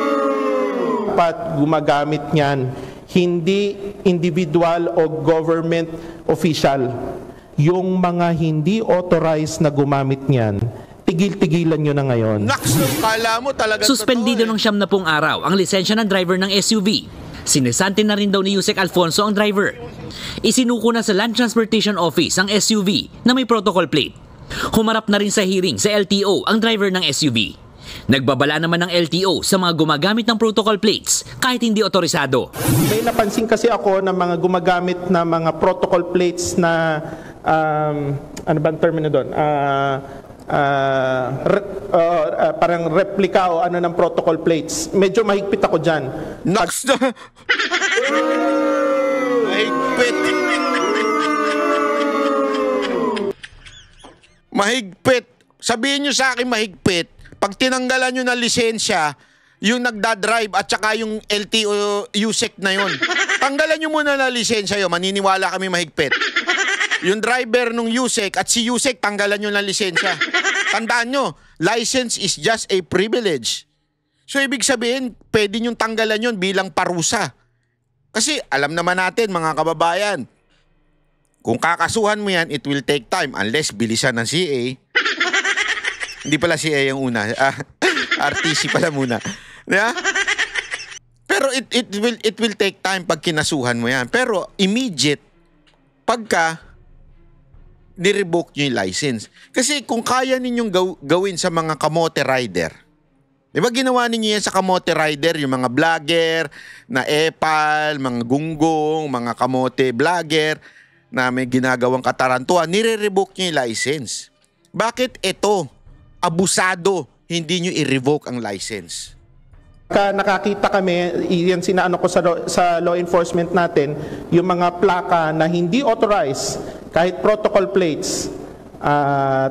Dapat gumagamit niyan, hindi individual o government official. Yung mga hindi authorized na gumamit niyan, tigil-tigilan nyo na ngayon. Naks, kala mo talaga suspendido ng 70 araw ang lisensya ng driver ng SUV. Sinisante na rin daw ni Yusek Alfonso ang driver. Isinuko na sa Land Transportation Office ang SUV na may protocol plate. Humarap na rin sa hearing sa LTO ang driver ng SUV. Nagbabala naman ng LTO sa mga gumagamit ng protocol plates kahit hindi otorisado. May napansin kasi ako ng mga gumagamit na mga protocol plates na ano ba ang termino doon? Parang replika o ano ng protocol plates. Medyo mahigpit ako dyan. Next na. Mahigpit. Mahigpit. Sabihin nyo sa akin mahigpit. Pag tinanggalan nyo ng lisensya, yung nagdadrive at saka yung LTO USEC na yun. Tanggalan nyo muna na lisensya yun. Maniniwala kami mahigpit. Yung driver nung USEC at si USEC, tanggalan nyo ng lisensya. Tandaan nyo, license is just a privilege. So ibig sabihin, pwede nyo tanggalan yun bilang parusa. Kasi alam naman natin mga kababayan, kung kakasuhan mo yan, it will take time unless bilisan ng CA. Hindi pala CA yung una. RTC pala muna. Yeah? Pero it will take time pag kinasuhan mo yan. Pero immediate, pagka ni-revoke nyo yung license. Kasi kung kaya ninyong gawin sa mga kamote rider, di ba ginawa ninyo yan sa kamote rider, yung mga vlogger na epal, mga gunggong, mga kamote vlogger na may ginagawang katarantuan, nire-revoke nyo yung license. Bakit ito, abusado, hindi nyo i-revoke ang license? Nakakita kami, yan sinaano ko sa law enforcement natin, yung mga plaka na hindi authorized, kahit protocol plates,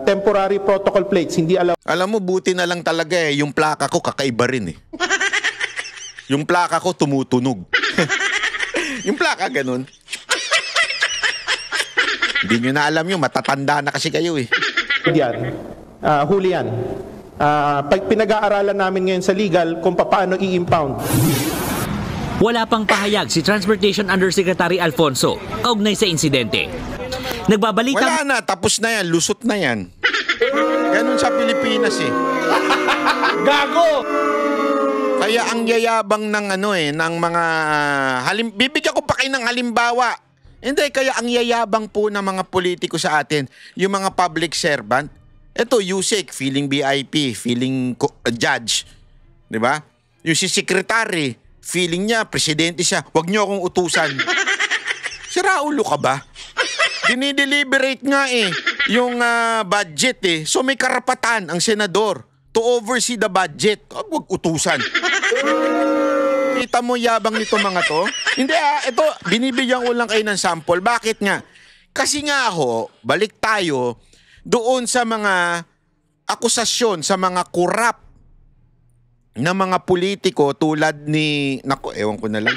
temporary protocol plates, hindi allowed. Alam mo, buti na lang talaga yung plaka ko kakaiba rin Yung plaka ko tumutunog. Yung plaka ganun. Hindi nyo na alam yun, matatanda na kasi kayo Yan, huli yan. Pag pinag-aaralan namin ngayon sa legal kung paano i-impound. Wala pang pahayag si Transportation Undersecretary Alfonso kaugnay sa insidente. Nagbabalita... Wala na, tapos na yan, lusot na yan. Ganun sa Pilipinas Gago! Kaya ang yayabang ng ng mga bibigyan ko pa kayo ng halimbawa. Hindi, kaya ang yayabang po ng mga politiko sa atin, yung mga public servant. Ito, USEC, feeling VIP, feeling judge. Di ba? Yung si secretary, feeling niya, presidente siya, wag niyo akong utusan. Si Raulo ka ba? Dinideliberate nga yung budget So may karapatan ang senador to oversee the budget. Wag utusan. Kita mo yabang nito mga to? Hindi ito, binibigyan ko lang kayo ng sample. Bakit nga? Kasi nga balik tayo doon sa mga akusasyon, sa mga kurap na mga politiko tulad ni... Naku, ewan ko na lang.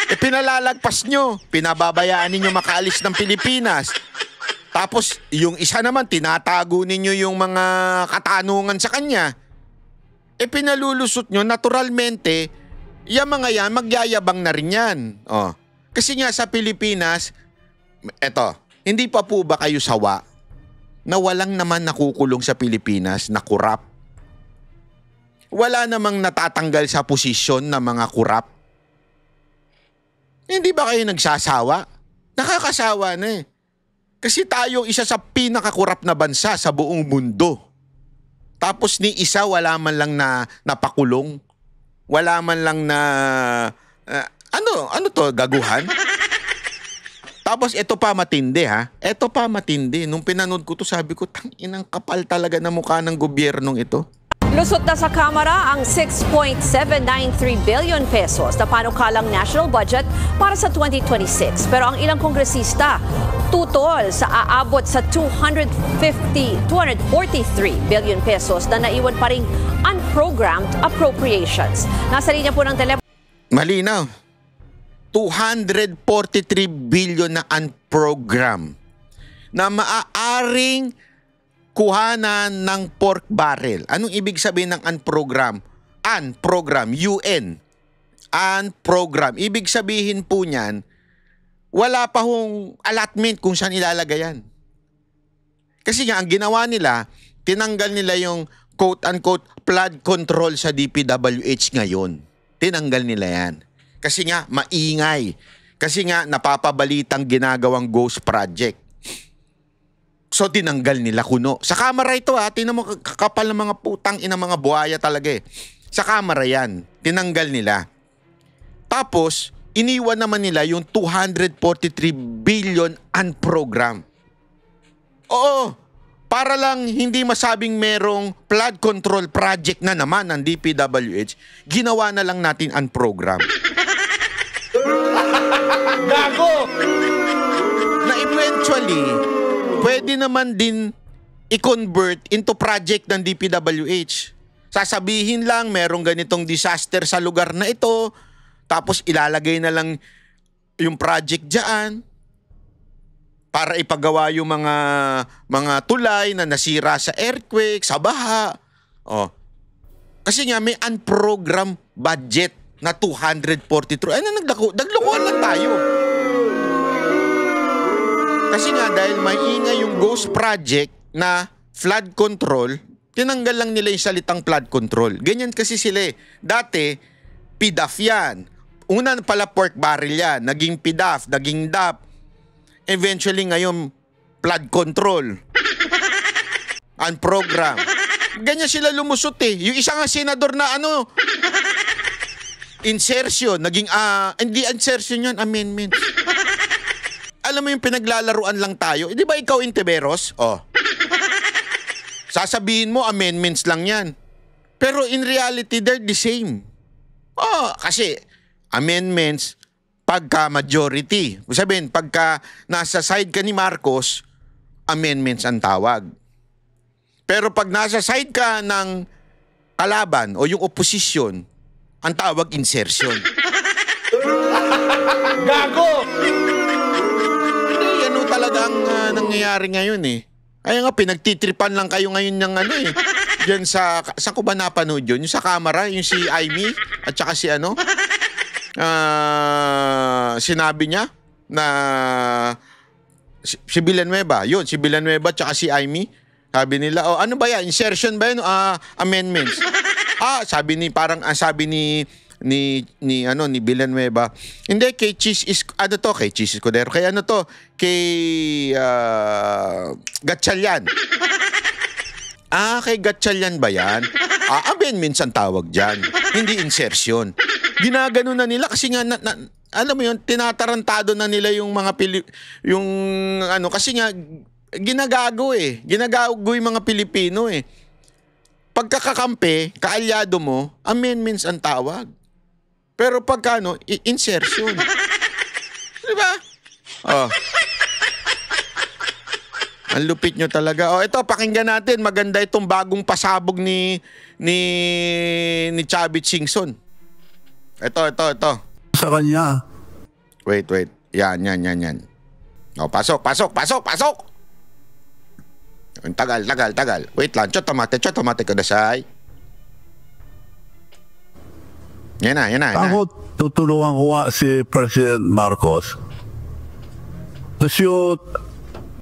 Pinalalagpas nyo. Pinababayaan ninyo makaalis ng Pilipinas. Tapos, yung isa naman, tinatago ninyo yung mga katanungan sa kanya. Pinalulusot nyo, naturalmente, yung mga yan, magyayabang na rin yan. Kasi nga sa Pilipinas, hindi pa po ba kayo sawa na walang naman nakukulong sa Pilipinas na kurap? Wala namang natatanggal sa posisyon na mga kurap? Hindi ba kayo nagsasawa? Nakakasawa na Kasi tayo isa sa pinakakurap na bansa sa buong mundo. Tapos ni isa wala man lang na napakulong. Wala man lang na... ano to, gaguhan? Tapos ito pa matindi Ito pa matindi. Nung pinanood ko to sabi ko, tanginang kapal talaga na mukha ng gobyernong ito. Lusot na sa Kamara ang 6.793 billion pesos na panukalang national budget para sa 2026. Pero ang ilang kongresista tutol sa aabot sa 243 billion pesos na naiwan pa ring unprogrammed appropriations. Nasa linya po ng telepono. Malinaw. 243 billion na unprogram na maaaring kuhanan ng pork barrel. Anong ibig sabihin ng unprogram? Unprogram, UN. Unprogram. Ibig sabihin po niyan, wala pa hong allotment kung saan ilalagay yan. Kasi nga, ang ginawa nila, tinanggal nila yung quote-unquote flood control sa DPWH ngayon. Tinanggal nila yan. Kasi nga, maingay. Kasi nga, napapabalitang ginagawang ghost project. So tinanggal nila kuno. Sa kamera ito tingnan mo kakapal ng mga putang ina mga buhaya talaga eh. Sa kamera yan, tinanggal nila. Tapos, iniwan naman nila yung 243 billion unprogrammed. Oo, para lang hindi masabing merong flood control project na naman ng DPWH, ginawa na lang natin unprogrammed. Gago! Na eventually, pwede naman din i-convert into project ng DPWH. Sasabihin lang, merong ganitong disaster sa lugar na ito, tapos ilalagay na lang yung project dyan para ipagawa yung mga tulay na nasira sa earthquake, sa baha. Oh. Kasi nga may unprogrammed budget na 243. Ano naglokohan lang tayo. Kasi nga dahil may ingay yung ghost project na flood control, tinanggal lang nila yung salitang flood control. Ganyan kasi sila eh. Dati, PDAF yan. Una pala pork barrel yan. Naging PDAF, naging DAP. Eventually ngayon, flood control. Unprogrammed. Ganyan sila lumusot eh. Yung isang senador na insertion, naging, hindi insertion yun, amendment. Alam mo yung pinaglalaruan lang tayo. Di ba ikaw, Intiveros? Oh. Sasabihin mo, amendments lang yan. Pero in reality, they're the same. Oh, kasi amendments, pagka majority. Sabihin, pagka nasa side ka ni Marcos, amendments ang tawag. Pero pag nasa side ka ng kalaban o yung opposition, ang tawag insertion. Gago! Hindi, ano talaga ang nangyayari ngayon eh. Ay nga, pinagtitripan lang kayo ngayon ng Diyan sa ko ba napanood yun? Yung sa camera, yung si Aimee at saka si sinabi niya na si Villanueva. Yun, si Villanueva at saka si Aimee. Sabi nila, ano ba yan? Insertion ba yun? Amendments. Sabi ni Villanueva. Hindi, kay Cheese Escudero. Kay Gatchalian. Kay Gatchalian ba yan? Amendments ang tawag dyan. Hindi insertion. Ginagano na nila kasi nga, alam mo yun, tinatarantado na nila yung mga kasi nga, ginagago yung mga Pilipino eh. Pagkakakampi, kaalyado mo, amendments ang tawag. Pero pagka insertion. Diba? Ang lupit nyo talaga. Ito, pakinggan natin. Maganda itong bagong pasabog ni Chavit Singson. Ito. Sa kanya. Wait. Yan. Pasok. Tagal. Wait lang. Chotomate kudasai. Yan na. Ako tutulungan ko si President Marcos. To shoot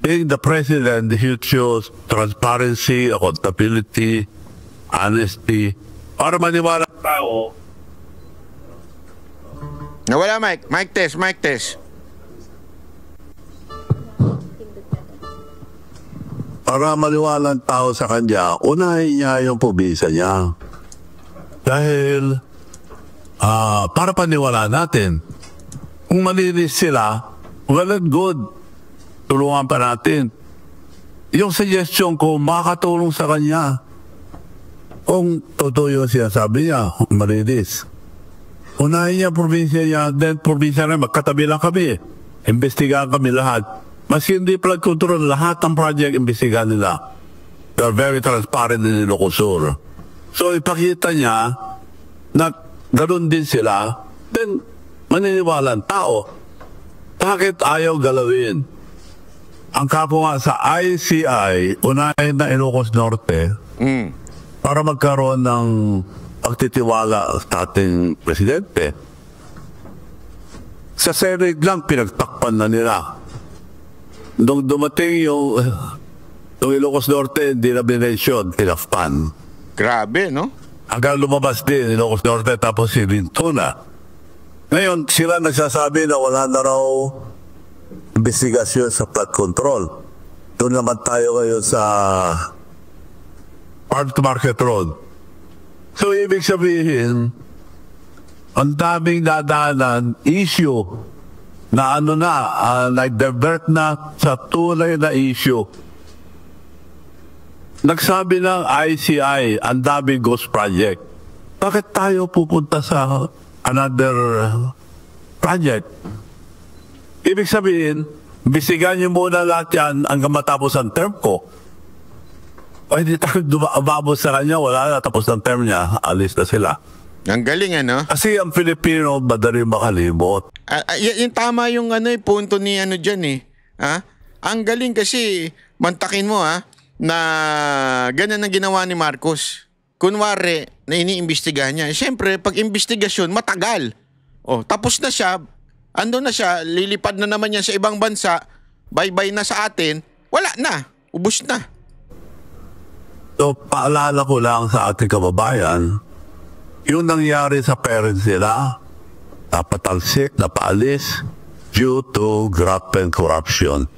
being the president, he shows transparency, accountability, honesty, para maniwala tao. Nawala mic test. Para maliwalang tao sa kanya, unahin niya yung pubisa niya. Dahil, para paniwala natin, kung malinis sila, well and good, tulungan pa natin. Yung suggestion ko, makakatulong sa kanya. Kung totoo yung sinasabi niya, malinis. Unahin niya probinsya niya, then probinsya na magkatabi lang kami. Imbestigahan kami lahat. Maski hindi flood control, lahat ng project imbestigahan nila. They're very transparent in Ilocos Sur. So ipakita niya na ganoon din sila, then maniniwala ang tao. Bakit ayaw galawin? Ang kapo nga sa ICI, unahin na Ilocos Norte, para magkaroon ng pagtitiwala sa ating presidente. Sa Senate lang, pinagtakpan na nila. Nung dumating yung Ilocos Norte, hindi na binensyon, pinakpan. Grabe, no? Hanggang lumabas din Ilocos Norte, tapos si Lintona. Ngayon, sila nagsasabi na wala na raw investigasyon sa flood control. Doon naman tayo ngayon sa Farm to Market Road. So, ibig sabihin, ang daming dadaanan, issue na nag-divert na sa tunay na issue. Nagsabi ng ICI, ang daming ghost project. Bakit tayo pupunta sa another project? Ibig sabihin, bisigan niyo muna lahat yan hanggang matapos ang term ko. O hindi tayo umabot sa kanya, wala na, tapos ang term niya, alis na sila. Ang galing, ano? Kasi ang Pilipino, madali makalimot. Yung tama yung punto ni dyan eh. Ha? Ang galing kasi, mantakin mo na ganyan ang ginawa ni Marcos. Kunwari, na iniimbestigahan niya. Siyempre, pag investigasyon, matagal. O, tapos na siya, ando na siya, lilipad na naman niya sa ibang bansa, bye-bye na sa atin, wala na, ubos na. So, paalala ko lang sa ating kababayan, yung nangyari sa parents nila, napatalsik, napaalis, due to graft and corruption.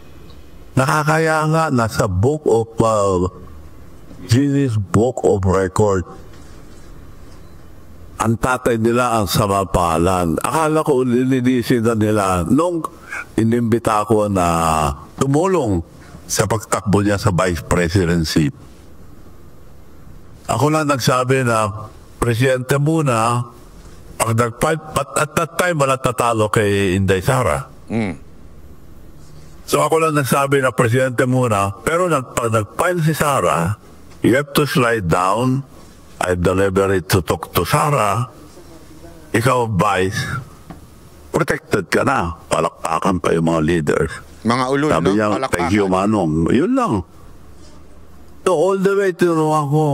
Nakakaya nga, nasa Guinness Book of Record. Ang tatay nila ang samapalan. Akala ko lilinisin na nila nung inimbita ko na tumulong sa pagtakbo niya sa vice presidency. Ako lang nagsabi na presidente muna, pag nag-fight, at that time wala tatalo kay Inday Sara. So ako lang nagsabi na presidente muna, pero pag nag-fight si Sara, you have to slide down. I deliver it to talk to Sara. Ikaw, vice, protected ka na. Palakpakan pa yung mga leaders. Mga ulol, sabi niya, thank you, Manong. Yun lang. So all the way tinuruan ko.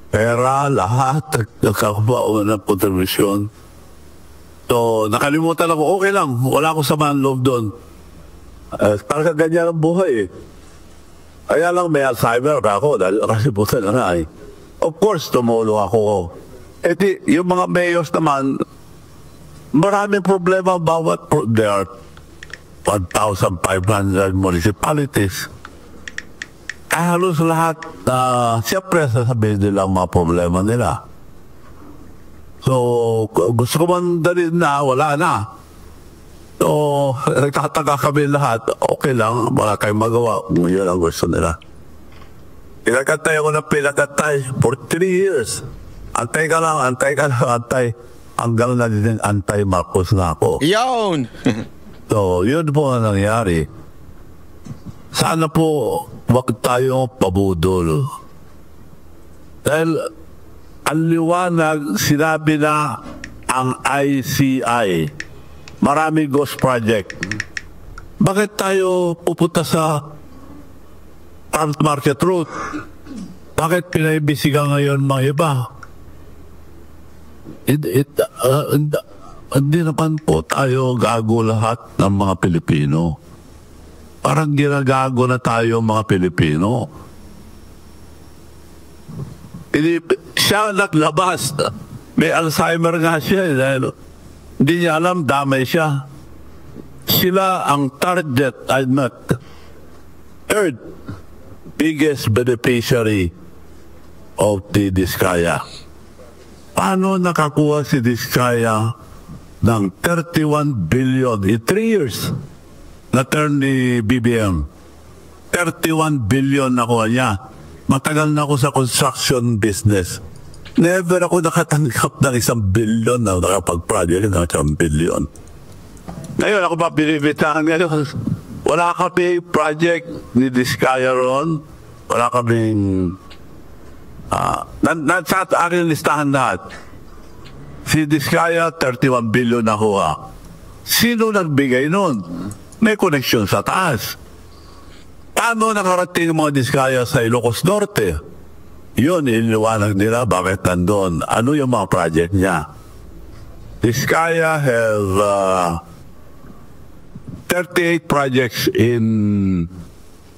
Pera, lahat, nagkakabaon ng kontribusyon. So, nakalimutan ako, okay lang, wala akong samaan loob doon. Parang ganyan ang buhay eh. Kaya lang may Alzheimer ako dahil kasibutan na nga eh. Of course, tumulong ako. Eh di, yung mga mayors naman, maraming problema bawat, there are 1,500 municipalities. Halos lahat, siyempre sasabihin nila ang mga problema nila. So, gusto ko man dalhin na, wala na. So, nagtataka kami lahat, okay lang, wala kayong magawa kung yun ang gusto nila. Pinakantay ako ng pinakantay for 3 years. Antay ka lang, antay. Hanggang na din antay-Marcos na ako. Yun! So, yun po ang nangyari. Sana po, wag tayo pabudol. Dahil ang liwanag, sinabi na ang ICI, maraming ghost project. Bakit tayo pupunta sa Farm to Market Road? Bakit pinaibisigan ngayon mga iba? Hindi naman po tayo gago lahat ng mga Pilipino. Parang ginagago na tayo mga Pilipino. Siya naglabas. May Alzheimer nga siya. Dahil hindi niya alam, damay siya. Sila ang target, third biggest beneficiary of the Diskaya. Paano nakakuha si Diskaya ng 31 billion in 3 years? Na term ni BBM, 31 billion nakuha niya. Matagal na ako sa construction business. Never ako nakatanggap ng 1 billion na nakapag-project ng 1 billion. Ngayon ako pa binibitahan ngayon. Wala kami project ni Diskaya ron. Wala kaming sa aking listahan lahat. Si Diskaya, 31 billion nakuha. Sino nagbigay nun? May connection sa taas. Paano nakarating mga Diskaya sa Ilocos Norte? Yun, iniwanag nila bakit nandun. Ano yung mga project niya? Diskaya has 38 projects in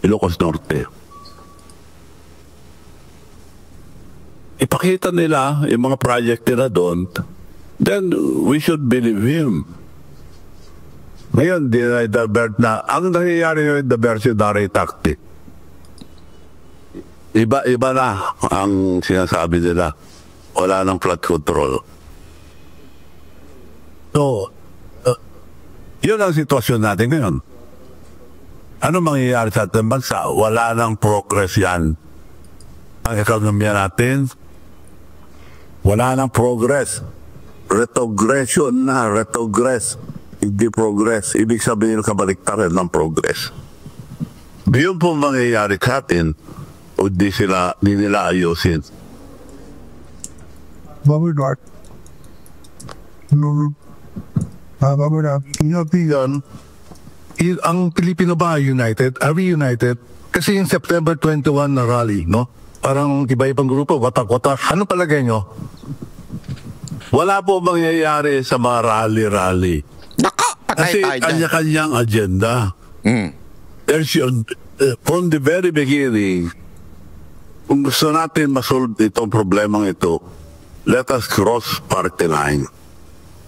Ilocos Norte. Ipakita nila yung mga project nila doon, then we should believe him. Ngayon, dinay-divert na. Ang nangyayari yung diversionary tactic. Iba na ang sinasabi nila. Wala nang flood control. So, yun ang sitwasyon natin ngayon. Ano mangyayari sa ating bansa? Wala nang progress yan. Ang ekonomiya natin, wala nang progress. Retrogression na, retrogress. Hindi progress. Ibig sabihin kabaliktaran ng progress. Yun po mangyayari sa atin o di nila ayusin. Babagat. Ang Pilipino ba united? Are we united? Kasi yung September 21 na rally, no? Parang iba-ibang grupo, watak-watak. Ano palagay nyo? Wala po mangyayari sa mga rally-rally. Kasi kanya-kanyang agenda. There's from the very beginning, kung gusto natin masolve itong problemang ito, let us cross party line.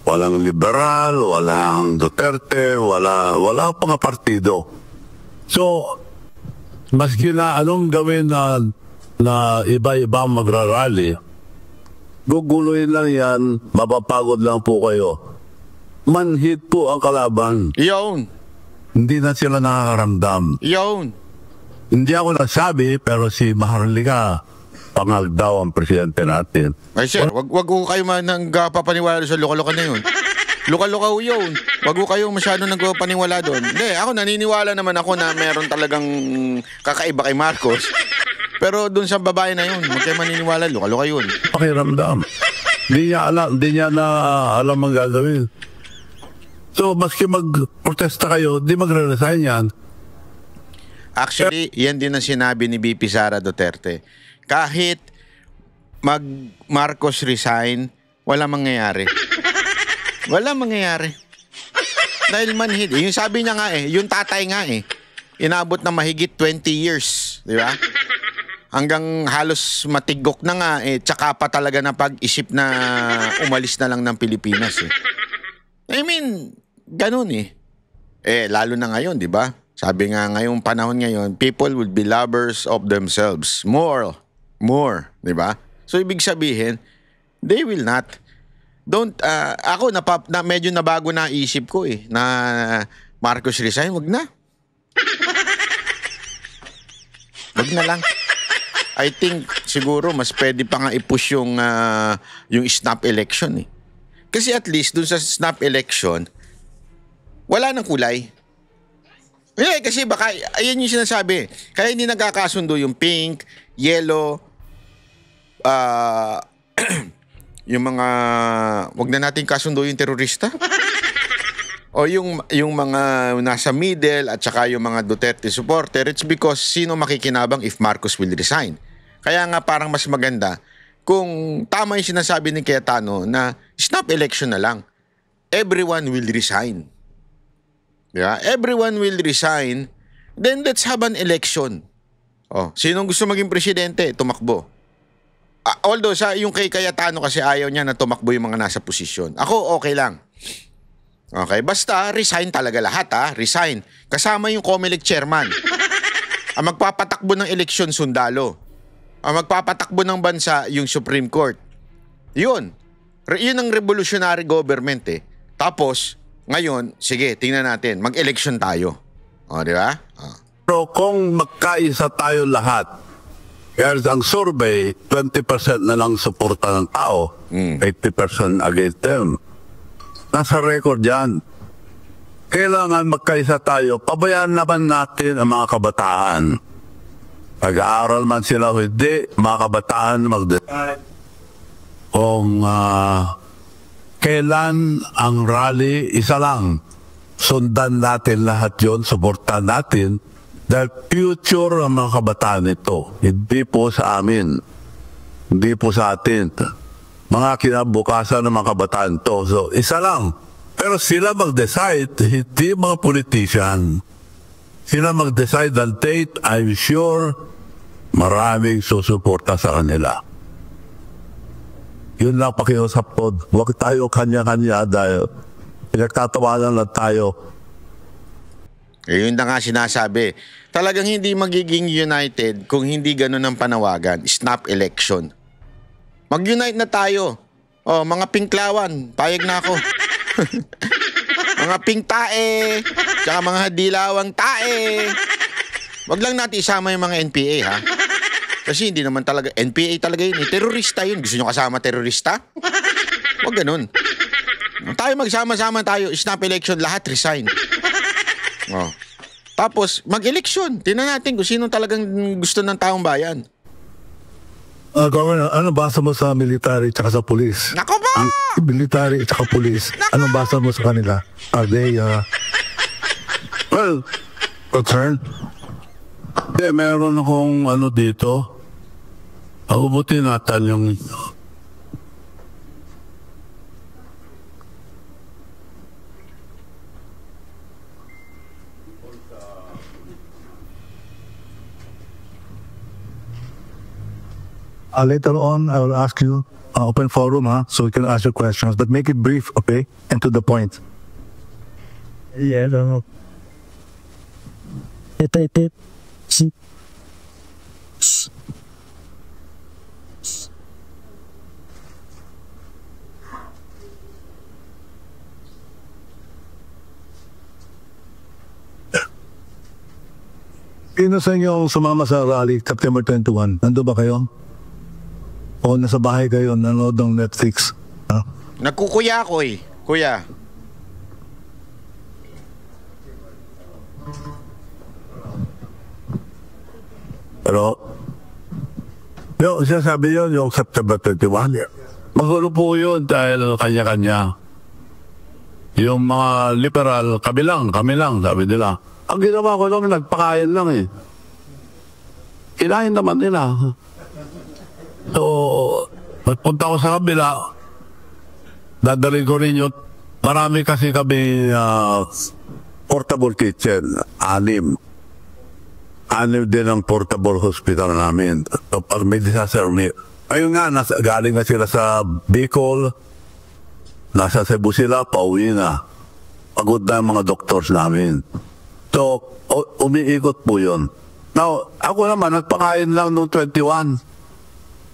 Walang liberal, walang Duterte, wala pang partido. So, maski na anong gawin na iba-iba magrarally, guguluhin lang yan, mapapagod lang po kayo. Manhid po ang kalaban. Iyon. Hindi na sila nakakaramdam. Iyon. Hindi ako nasabi, pero si Maharlika, pangag daw ang presidente natin. Ay sir, wag ko kayo papaniwala sa luka-luka na yun. Luka-luka yun. Wag ko kayo masyado nagpapaniwala doon. Hindi, ako naniniwala naman ako na meron talagang kakaiba kay Marcos. Pero doon sa babae na yun, huwag kayo maniniwala, luka-luka yun. Pakiramdam. Hindi niya na alam ang gagawin. So, maski mag-protesta kayo, di magre-resign yan. Actually, yan din ang sinabi ni BP Sara Duterte. Kahit Marcos resign, wala mangyayari. Wala mangyayari. Dahil manhid. Yung sabi niya nga yung tatay nga inabot na mahigit 20 years. Di ba? Hanggang halos matigok na nga tsaka pa talaga na pag-isip na umalis na lang ng Pilipinas I mean, ganun lalo na ngayon, di ba? Sabi nga ngayong panahon ngayon, people will be lovers of themselves. More, di ba? So, ibig sabihin, they will not. Ako, medyo nabago na isip ko na Marcos resign, wag na. Wag na lang. I think, siguro, mas pwede pa nga i-push yung snap election Kasi at least, dun sa snap election, wala nang kulay. Kasi baka, ayan yung sinasabi. Kaya hindi nagkakasundo yung pink, yellow, yung mga, wag na natin kasundo yung terorista. O yung mga nasa middle at saka yung mga Duterte supporter, it's because sino makikinabang if Marcos will resign. Kaya nga parang mas maganda kung tama yung sinasabi ni Cayetano na snap election na lang. Everyone will resign. Yeah, everyone will resign. Then let's have an election. Sinong gusto maging presidente, tumakbo. Although yung kay Cayetano kasi ayaw niya na tumakbo yung mga nasa posisyon. Ako okay lang. Okay, basta resign talaga lahat resign. Kasama yung COMELEC chairman. Ang magpapatakbo ng eleksyon sundalo. Ang magpapatakbo ng bansa yung Supreme Court. Yun ang revolutionary government Tapos ngayon, sige, tingnan natin. Mag-election tayo. Di ba? Pero kung magkaisa tayo lahat, kaya ang survey, 20% na lang suporta ng tao, 80% against them. Nasa record yan. Kailangan magkaisa tayo. Pabayaan naman natin ang mga kabataan. Pag-aaral man sila o hindi, mga kabataan mag-decide kung kailan ang rally, isa lang. Sundan natin lahat yon, suportahan natin. Dahil future ang mga kabataan ito. Hindi po sa amin. Hindi po sa atin. Mga kinabukasan ng mga kabataan to. So, isa lang. Pero sila mag-decide, hindi mga politician. Sila mag-decide ng date, I'm sure maraming susuporta sa kanila. Yun lang pakiusap ko. Huwag tayo kanya-kanya dahil pinagtatawanan lang tayo. Yun na nga sinasabi. Talagang hindi magiging united kung hindi ganun ang panawagan. Snap election. Mag-unite na tayo. Mga pinklawan, payag na ako. Mga pink tae, tsaka mga dilawang tae. Wag lang natin isama yung mga NPA, ha? Kasi hindi naman talaga, NPA talaga yun. Terorista yun. Gusto nyo kasama terorista? Wag ganun. Tayo magsama-sama tayo. Snap election, lahat resign. Tapos, mag-eleksyon. Tingnan natin kung sino talagang gusto ng taong bayan. Governor, ano basa mo sa military at sa police? Nako ba? Ang military at sa police, ano basa mo sa kanila? Are they, well, concerned? Meron akong dito. Ako buti natin yung later on, I will ask you, open forum, so you can ask your questions, but make it brief, okay, and to the point. Yeah, Sino sa inyo sumama sa rally September 21? Nando ba kayo? O nasa bahay kayo, nanood ng Netflix? Nagkukuya ako eh, kuya. Pero yung sinasabi yun, yung September 21, magulo po yun dahil kanya-kanya. Yung mga liberal, kami lang, sabi nila. Ang ginawa ko lang, nagpakain lang eh. Kinain naman nila. So, magpunta ko sa kabila, dadalhin ko rin yun. Marami kasi kami portable kitchen, 6. 6 din ang portable hospital namin. So, pag may disaster, ayun nga, galing na sila sa Bicol, nasa Cebu sila, pauwi na. Pagod na ang mga doctors namin. So, umiikot po yun. Now, ako naman, nagpakain lang noong 21.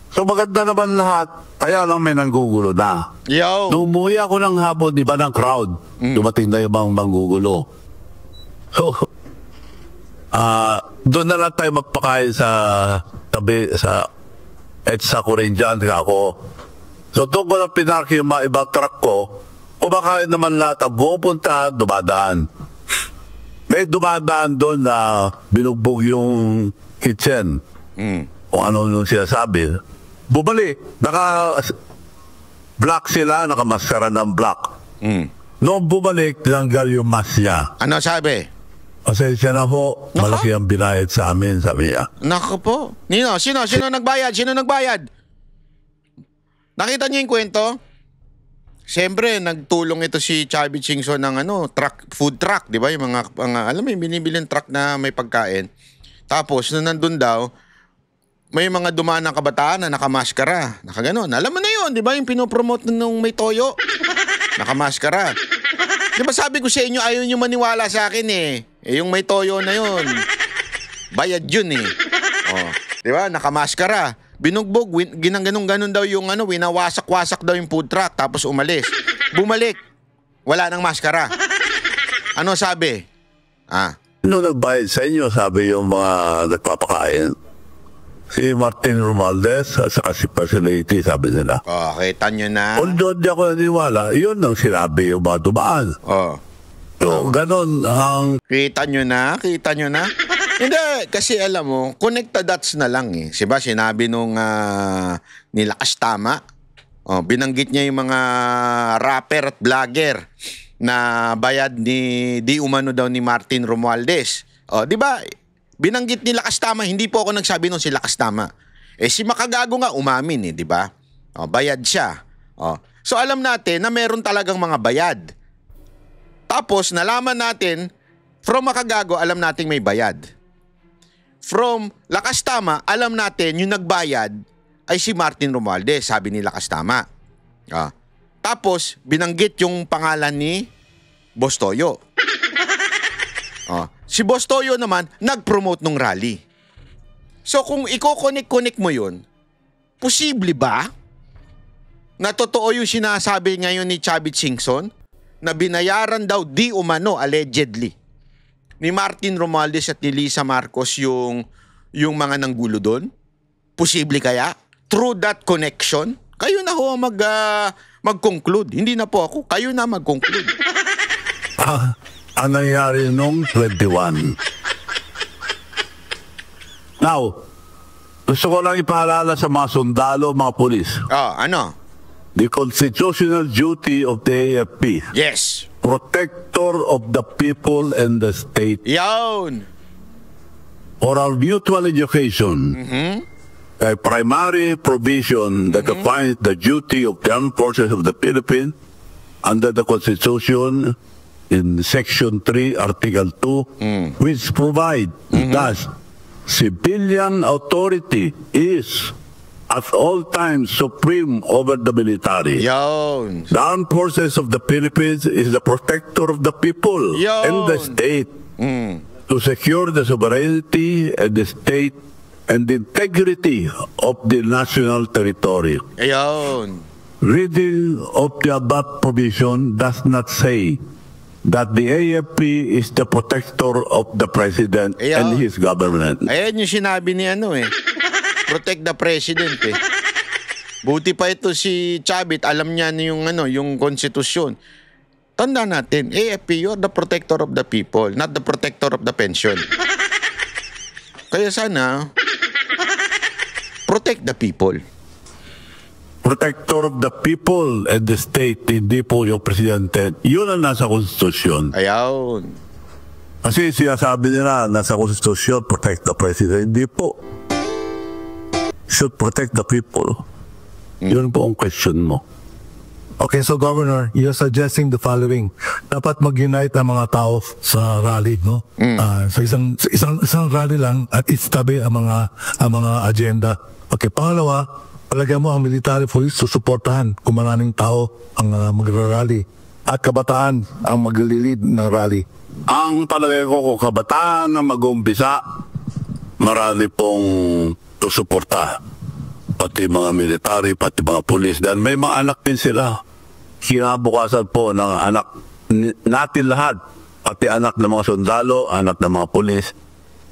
So, maganda naman lahat. Kaya lang may nanggugulo na. Yo! Nung umuwi ako ng hapon, di ba ng crowd? Dumating na yung mga manggugulo. So, doon na lang tayo magpakain sa tabi, sa EDSA ko rin dyan, ako. So, doon ko lang pinarki yung mga ibang truck ko. Kumakain naman lahat ang pupunta, dumadaan. May dumadaan doon na binugbog yung kitchen. O ano yung sinasabi. Bumalik. Black sila, nakamaskara ng black. Noong bumalik, tinanggal yung mask niya. Ano sabi? Pasensya na po, malaki ang binayad sa amin, sabi niya. Nako po. Nino, sino nagbayad? Sino nagbayad? Nakita niyo yung kwento? Siyempre, nagtulong ito si Chubby Chingson ng food truck, di ba? Yung mga alam mo, yung binibiling truck na may pagkain. Tapos, nandun daw, may mga dumaan ng kabataan na nakamaskara. Nakaganon. Alam mo na yun, di ba? Yung pinopromote nung may toyo. Nakamaskara. Di ba sabi ko sa inyo, ayaw nyo maniwala sa akin eh. Yung may toyo na yun. Bayad yun eh. Di ba? Nakamaskara. Binugbog, ginang-ganon daw yung winawasak-wasak daw yung food truck, tapos umalis. Bumalik, wala nang maskara. Ano sabi? Nung nagbayad sa inyo, sabi yung mga nagpapakain, si Martin Romualdez at saka si Facility, sabi nila. Kita nyo na. Although di ako naniwala, yun ang sinabi yung mga dumaan. So, ganon ang... Kita nyo na? Hindi, kasi alam mo, connect the dots na lang eh. Diba, sinabi nung nilakas tama. Binanggit niya yung mga rapper at vlogger na bayad di umano daw ni Martin Romualdez. Di ba? Binanggit ni Lakas Tama, hindi po ako nagsabi nung si Lakas Tama. Si Makagago nga umamin di ba? Bayad siya. So alam natin na meron talagang mga bayad. Tapos nalaman natin, from Makagago, alam natin may bayad. From Lakas Tama, alam natin yung nagbayad ay si Martin Romualdez, sabi ni Lakas Tama. Tapos binanggit yung pangalan ni Boss Toyo. Si Boss Toyo naman, nag-promote ng rally. So kung i-connect mo yun, posible ba na totoo yung sinasabi ngayon ni Chavit Singson na binayaran daw di umano, allegedly, ni Martin Romualdez at ni Lisa Marcos yung mga nanggulo doon? Posible kaya? Through that connection? Kayo na ho mag-conclude. Hindi na po ako. Kayo na mag-conclude. Ang nangyari noong 21. Now, gusto ko lang ipaalala sa mga sundalo, mga pulis. Ano? The constitutional duty of the AFP. Yes. Protector of the people and the state. Yawn. For our mutual education, a primary provision that defines the duty of the armed forces of the Philippines under the Constitution in Section 3, Article 2, which provide that civilian authority is at all times supreme over the military. Yun. The armed forces of the Philippines is the protector of the people and the state to secure the sovereignty and the state and the integrity of the national territory. Ayun. Reading of the above provision does not say that the AFP is the protector of the president and his government. Ayan yung sinabi ni protect the president Buti pa ito si Chavit, alam niya yung konstitusyon. Tanda natin, AFP, you're the protector of the people, not the protector of the pension. Kaya sana, protect the people. Protector of the people and the state, hindi po yung presidente. Yun ang nasa konstitusyon. Ayaw. Kasi sinasabi nila, nasa konstitusyon, protect the president. Hindi po. Should protect the people. Yun po ang question mo. Okay, so Governor, you're suggesting the following. Dapat mag-unite ang mga tao sa rally, no? So isang rally lang at itabi ang mga agenda. Okay, pangalawa, palagyan mo ang military police susuportahan kung maraming tao ang magra-rally at kabataan ang mag-lead ng rally. Ang palagay ko kung kabataan na mag-umpisa, marami pong susuporta. Pati mga military, pati mga pulis. Dan may mga anak din sila. Kinabukasan po ng anak natin lahat. Pati anak ng mga sundalo, anak ng mga pulis.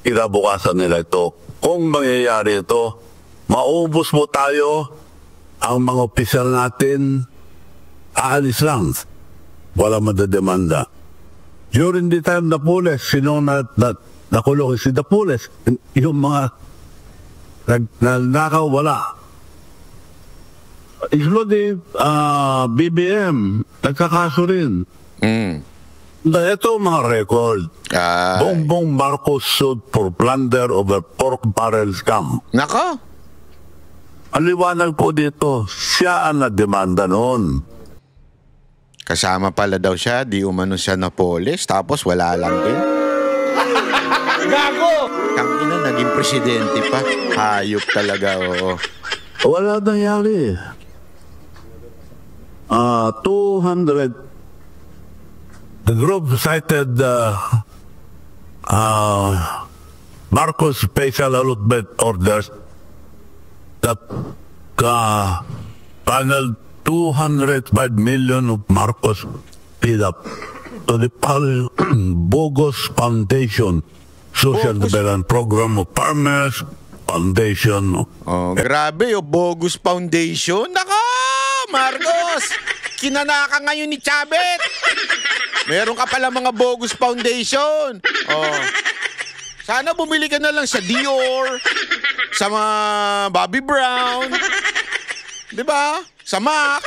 Kinabukasan nila ito. Kung mangyayari ito, maubos mo tayo, ang mga opisyal natin, aalis lang. Wala madademanda. During the time na pulis, sino nakulong si Dapules? Yung mga nagnakaw, wala. Including BBM, nagkakaso rin. Ito mga record. Bongbong Marcos sued for plunder over pork barrel scam. Nako. Ang liwanag po dito, siya ang nademanda noon. Kasama pala daw siya, di umano siya na polis, tapos wala lang din. Gago! Tangina, naging presidente pa. Hayop talaga, oo. Wala nangyari. 200. The group cited Marcos special allotment orders that paneled 205 million of Marcos paid up to the Bogus Foundation Social Development Program of Farmers Foundation. Oh, grabe yung Bogus Foundation. Nako, Marcos! Kinanaka ngayon ni Chavit. Meron ka pala mga Bogus Foundation. Oh. Sana bumili ka na lang sa Dior, sa mga Bobby Brown. 'Di ba? Sa MAC.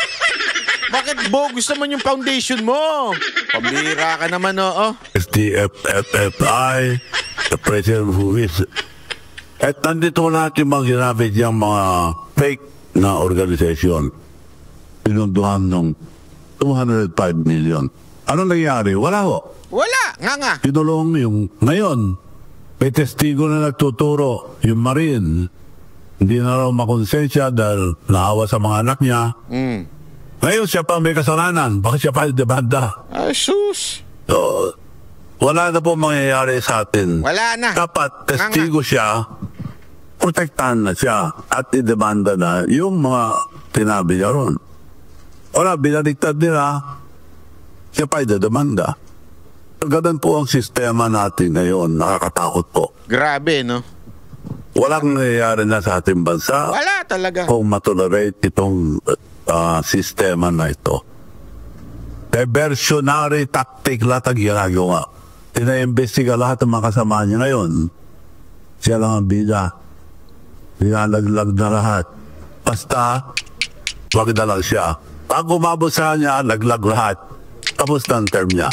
Bakit bogus naman yung foundation mo? Pambira ka naman, oo. SDFFI, the president who is. At nandito natin mag-ginamit yung mga fake na organisasyon. Pinunduhan ng 205 million. Ano nangyari? Wala ho. Wala, nga. Pinulong yung ngayon. May testigo na nagtuturo, yung Marine. Hindi na raw makonsensya dahil naawa sa mga anak niya. Ngayon siya pa may kasalanan. Bakit siya pa demanda? Ay, sus. So, Wala na po mangyayari sa atin. Wala na. Dapat testigo siya, protektahan na siya at idemanda na yung mga tinabi niya ron. Wala, binaliktad nila, siya pa idedemanda. Ganun po ang sistema natin ngayon, nakakatakot po. Grabe, no? Walang nangyayari na sa ating bansa. Wala talaga. Kung matolerate itong sistema na ito. Diversionary tactic lahat ang ginagawa. Ina-imbestiga lahat ng mga kasama niya ngayon. Siya lang ang bida. Nilalaglag na lahat. Basta, wag na lang siya. Pag umabot sa kanya, laglag lahat. Tapos na ang term niya.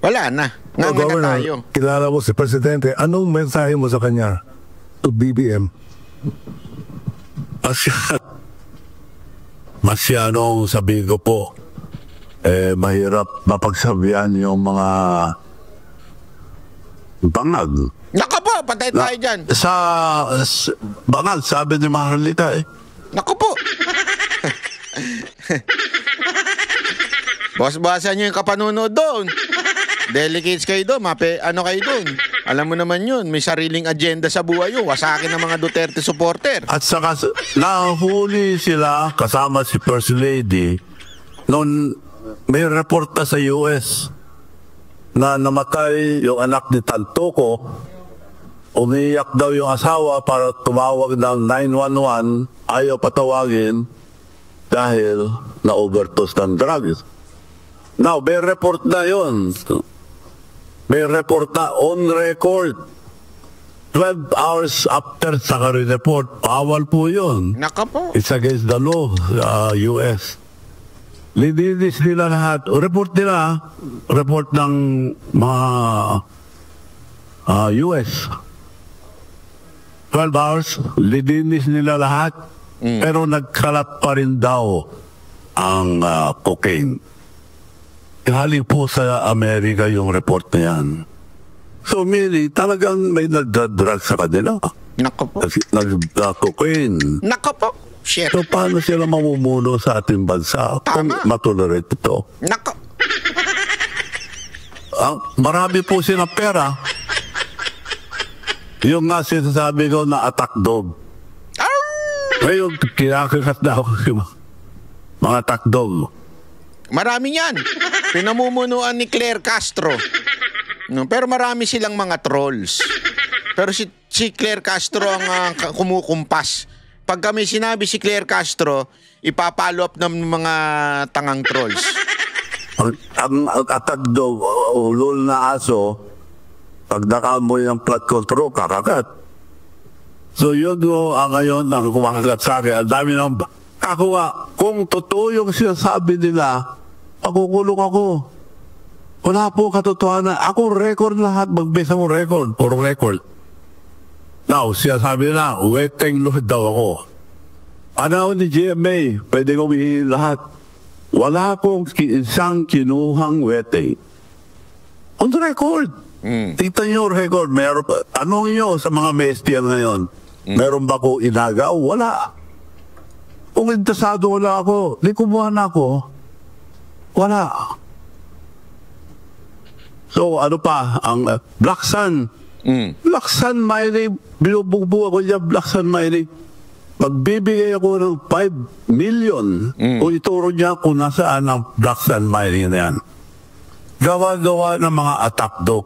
Wala na. Nga na tayo. Kilala mo si Presidente. Anong mensahe mo sa kanya? To BBM. Masyadong sabihin ko po, mahirap mapagsabihan yung mga bangag. Naka po, patay tayo dyan. Bangag, sabi ni Maharlika eh. Naku po. Boss-bossan nyo yung kapanunood doon. Delegates kayo doon, ano kayo doon. Alam mo naman yun, may sariling agenda sa buhay yun. Wasakin ng mga Duterte supporter. At saka, nahuli sila kasama si First Lady noon may report na sa US na namatay yung anak ni Taltoco. Umiyak daw yung asawa para tumawag ng 911. Ayaw patawagin dahil na-overdose ng drugs. Now, may report na yun. May report na on record. 12 hours after sa report, bawal po yun. Naka po. It's against the law, US. Lininis nila lahat. Report nila, report ng mga US. 12 hours, lininis nila lahat. Pero nagkalat pa rin daw ang cocaine. Galing po sa Amerika yung report na yan. So, meaning, talagang may nagdadrug sa kanila. Naka po. Nag-cocaine. Naka po. Shit. So, paano sila mamumuno sa ating bansa kung matolerate ito? Naka. Marami po silang pera. Yung nga sinasabi ko na attack dog. Ngayon, kinakakat na ako yung mga attack dog. Marami yan. Pinamumunuan ni Claire Castro. No, pero marami silang mga trolls. Pero si Claire Castro ang kumukumpas. Pag kami sinabi si Claire Castro, ipapalo up ng mga tangang trolls. Ang attack dog, ulol na aso, pag nakaamoy ang flood control, kakagat. So yun ang ngayon ang kumakagat sa akin. Ang dami ng kakuha. Kung totoo yung sinasabi nila, pakukulong ako. Wala po katotohanan. Ako record lahat. Magbisa mo record. Puro record. Now, sinasabi nila, weteng load daw ako. Ano ni GMA, pwede ko bihin lahat. Wala akong isang kinuhang weteng. On the record. Tingnan nyo record. Meron pa. Anong nyo sa mga mestiyan ngayon? Meron ba ko inagaw? Wala. Kung interesado wala ako, di kumuha na ako. Wala. So, ano pa? Ang Black Sun. Black Sun Mining. Binubugbo ako niya, Black Sun Mining. Magbibigay ako ng 5 million kung ituro niya kung nasaan ang Black Sun Mining na yan. Gawa-gawa ng mga attack dog.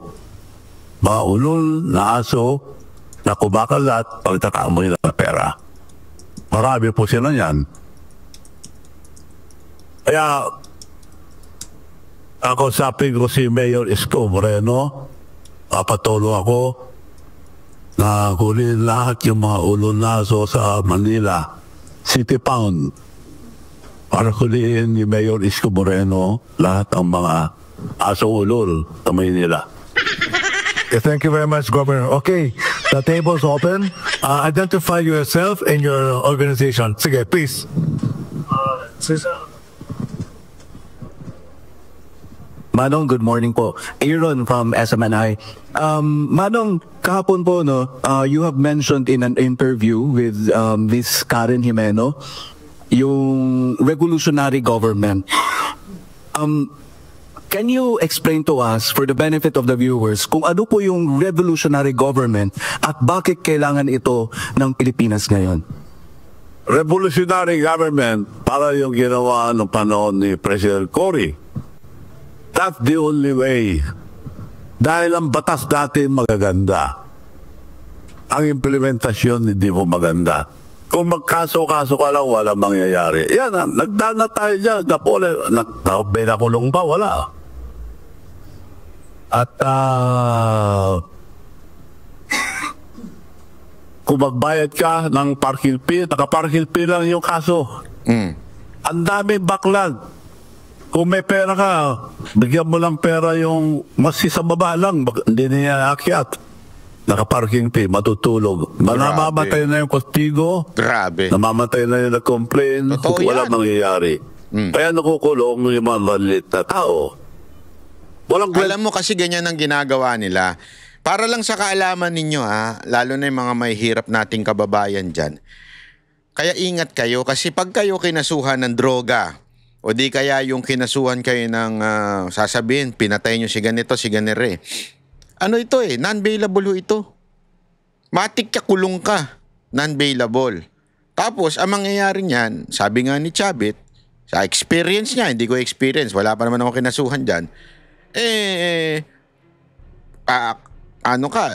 Mga ulol na aso na kumakalat pagtataamoy ng pera. Marami po sila yan. Kaya, ako sabi ko si Mayor Isko Moreno, papatulong ako na kunin lahat yung mga ulol na aso sa Manila, City Pound. Para kunin ni Mayor Isko Moreno lahat ang mga aso ulol sa Manila. Thank you very much, Governor. Okay, the table's open. Identify yourself and your organization. Sige, please. Manong, good morning po. Aaron from SMNI. Manong, kahapon po, no, you have mentioned in an interview with Ms. Karen Jimeno, yung revolutionary government. Can you explain to us, for the benefit of the viewers, kung ano po yung revolutionary government at bakit kailangan ito ng Pilipinas ngayon? Revolutionary government para yung ginawa ng panahon ni President Cory. That's the only way. Dahil ang batas natin magaganda. Ang implementasyon hindi mo maganda. Kung magkaso-kaso ka lang, walang mangyayari. Yan, nagdana tayo dyan. Nakulong ba? Wala. At kung magbayad ka ng parking fee, naka-parking fee lang yung kaso. Ang daming backlog. Kung may pera ka, bigyan mo lang pera yung mas sa baba lang, hindi niya akyat. Naka-parking fee, matutulog. Namamatay na yung postigo. Grabe. Namamatay na yung nag-complain. Wala mangyayari. Kaya nakukulong yung mga maliit na tao. Alam mo kasi ganyan ang ginagawa nila. Para lang sa kaalaman ninyo lalo na yung mga may hirap nating kababayan dyan. Kaya ingat kayo kasi pag kayo kinasuhan ng droga o di kaya yung kinasuhan kayo ng sasabihin, pinatay nyo si ganito, si ganire. Ano ito non-bailable ito. Matik ka, kulong ka. Non-bailable. Tapos, ang mangyayari niyan, sabi nga ni Chavit, sa experience niya, hindi ko experience, wala pa naman ako kinasuhan dyan,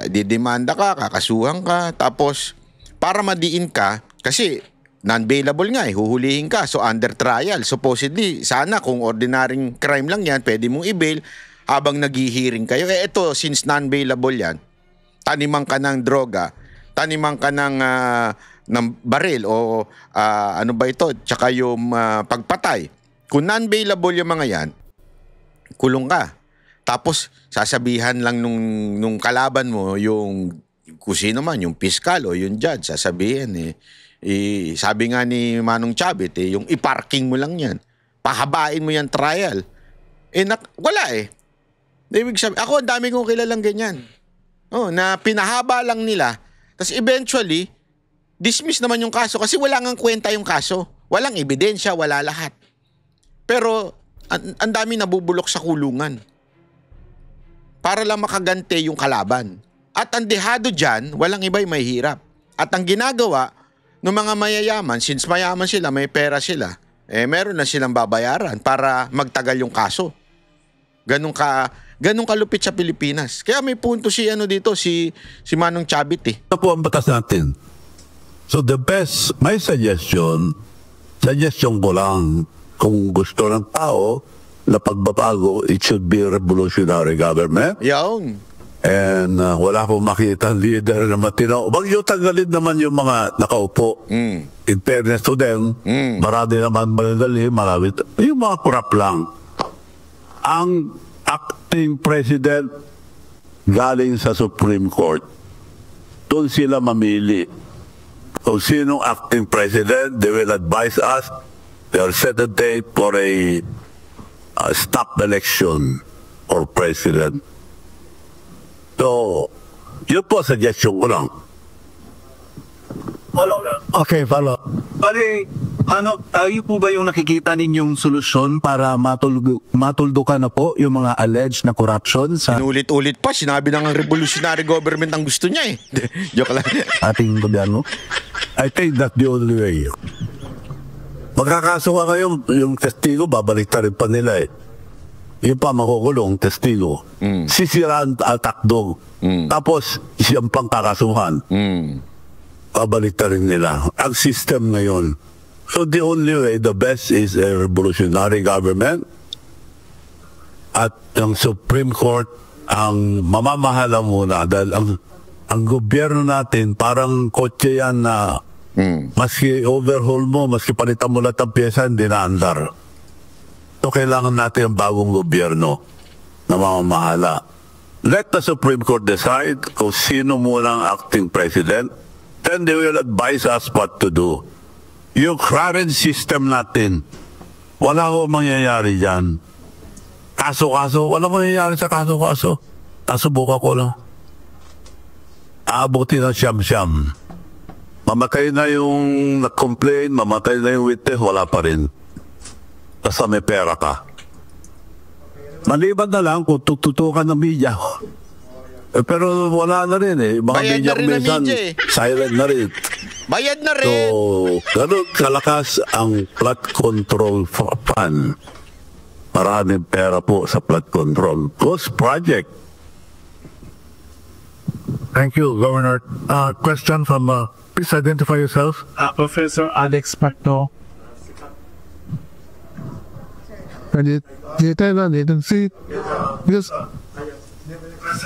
didemanda ka, kakasuhan ka, tapos para madiin ka, kasi non-bailable nga huhulihin ka, so under trial, supposedly, sana kung ordinaryong crime lang yan, pwede mong i-bail habang naghihiring kayo. Ito, since non-bailable yan, taniman ka ng droga, taniman ka ng baril, o ano ba ito, tsaka yung pagpatay. Kung non-bailable yung mga yan, kulong ka. Tapos, sasabihan lang nung kalaban mo, yung kung sino man, yung piskal o yung judge, sasabihin sabi nga ni Manong Chavit, yung iparking mo lang yan. Pahabain mo yan trial. Wala Ibig sabihin, ako ang dami kong kilalang ganyan. Na pinahaba lang nila. Tapos eventually, dismiss naman yung kaso kasi wala ngang kwenta yung kaso. Walang ebidensya, wala lahat. Pero, ang dami nabubulok sa kulungan. Para lang makagante yung kalaban. At ang dehado dyan, walang iba'y may hirap. At ang ginagawa ng mga mayayaman, since mayaman sila, may pera sila, meron na silang babayaran para magtagal yung kaso. Ganun kalupit sa Pilipinas. Kaya may punto si Manong Chavit Ito po ang batas natin. So the best, my suggestion ko lang, kung gusto ng tao na pagbabago, it should be a revolutionary government. Yaon. And wala akong makita leader na matino. Wag yung tanggalin naman yung mga nakaupo. In fairness to them, marami naman maladali, marami. Yung mga kurap lang. Ang acting president galing sa Supreme Court. Doon sila mamili. Kung sinong acting president, they will advise us. They will set a date for a stop election for president. So, yun po suggestion ko lang. Okay, follow. Bali, tayo po ba yung nakikita ninyong solusyon para matuldukan na po yung mga alleged na corruption sa Inulit-ulit pa, sinabi ng revolutionary government ang gusto niya Joke lang. ating gobyerno? I think that's the only way. Magkakaso ka kayo, yung testigo, babalik ta rin pa nila Yung pa makukulong, testigo. Sisiraan at takdog. Tapos, siyang pang kakasuhan. Babalik ta rin nila. Ang system ngayon. So the only way, the best is a revolutionary government. At ang Supreme Court, ang mamamahala muna. Dahil ang gobyerno natin, parang kotse yan na maski overhaul mo, maski palitan mo lahat ng pyesa, hindi na andar. So kailangan natin ang bagong gobyerno na mamamahala. Let the Supreme Court decide kung sino muna ang acting president. Then they will advise us what to do. Yung current system natin, wala ko mangyayari dyan. Kaso-kaso, wala mangyayari sa kaso-kaso. Nasubukan ko lang. Aabuti ng siyam-siyam. Mamatay na yung nag-complain, mamatay na yung witness, wala pa rin. Basta may pera ka. Maliban na lang kung tututukan ng media. Pero wala na rin eh. Mga Bayad media na rin ang minsan, media eh. silent na rin. Bayad na So, rin. ganun kalakas ang flood control fund. Maraming pera po sa flood control. Ghost project. Thank you, Governor. Question from, please identify yourself. Professor Alex Pacto.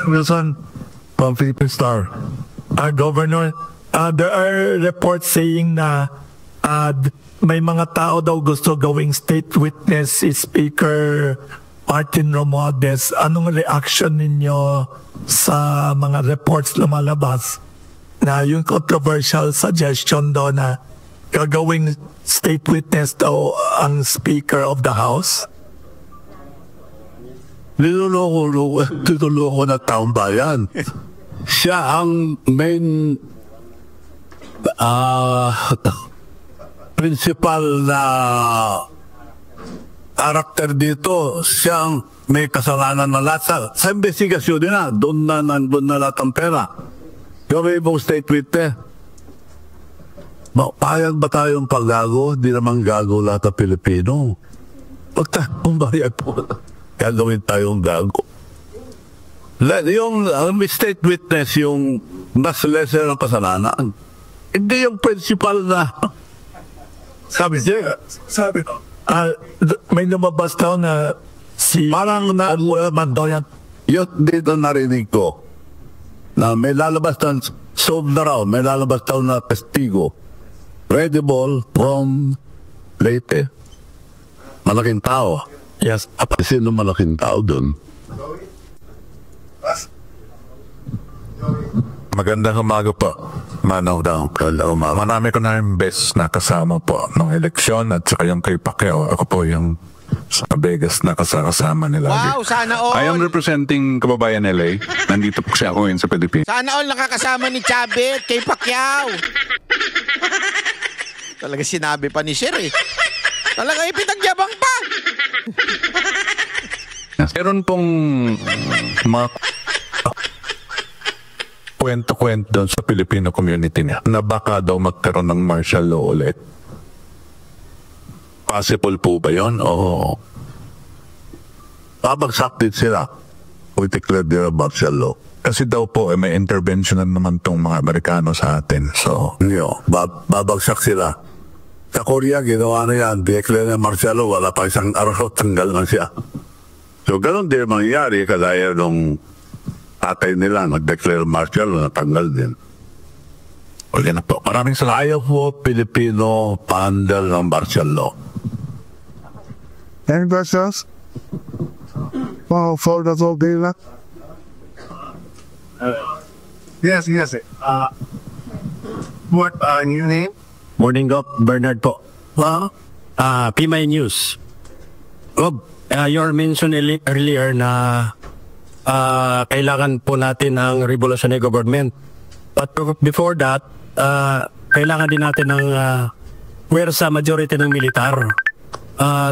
Wilson from Philippine Star. Governor, there are reports saying na may mga tao daw gusto gawing state witness si Speaker Martin Romualdez. Anong reaction ninyo sa mga reports lumalabas na yung controversial suggestion daw na gagawing state witness daw ang Speaker of the House? Niloloko na taong bayan. Siya ang main principal na karakter dito. Siya ang may kasalanan na lahat. Sa investigasyon din na, doon na lahat ang pera. Gawin mong state witness. Payag ba tayong paggago? Di naman gago lahat ng Pilipino. Pagtakong bayag po. Gagawin tayong gago. Yung state witness, yung mas lesser ang kasalanan. Hindi yung principal na. Sabi ko, may lumabas daw na si parang Mandoyan. Yun dito narinig ko na may lalabas na solve na raw, may lalabas daw na testigo. Credible from Leyte. Malaking tao. Yes. Sino malaking tao dun? Magandang umaga po, Manaw daw. Marami ko na yung best na kasama po ng eleksyon at saka yung kay Pacquiao. Ako po yung sa Vegas na kasama nila. Wow, sana all. I am representing kababayan LA. Nandito po siya ako ngayon sa Pilipinas. Sana all nakakasama ni Chavit kay Pacquiao. Talaga sinabi pa ni Sir eh. Talaga ipinagyabang pa. Meron pong mga kwento-kwento doon sa Filipino community niya na baka daw magkaroon ng martial law ulit. Possible po ba yun? O babagsak din sila kung i-declare nila martial law? Kasi daw po may intervention na naman tong mga Amerikano sa atin. So, babagsak sila. Sa Korea, ginawa na yan. Declare na martial law, wala pa isang araw, tanggal na siya. So, ganun din mangyayari kadaya nung tatay nila, nag-declare martial law, natanggal din. Uli na po. Maraming salamat. Ayaw po Pilipino pa-handle ng martial law. Any questions? For the whole day, yes. What your name? Morning, Gop. Bernard po. PMI News. Rob, you mentioned earlier na kailangan po natin ng revolutionary government. But before that, kailangan din natin ng sa majority ng militar.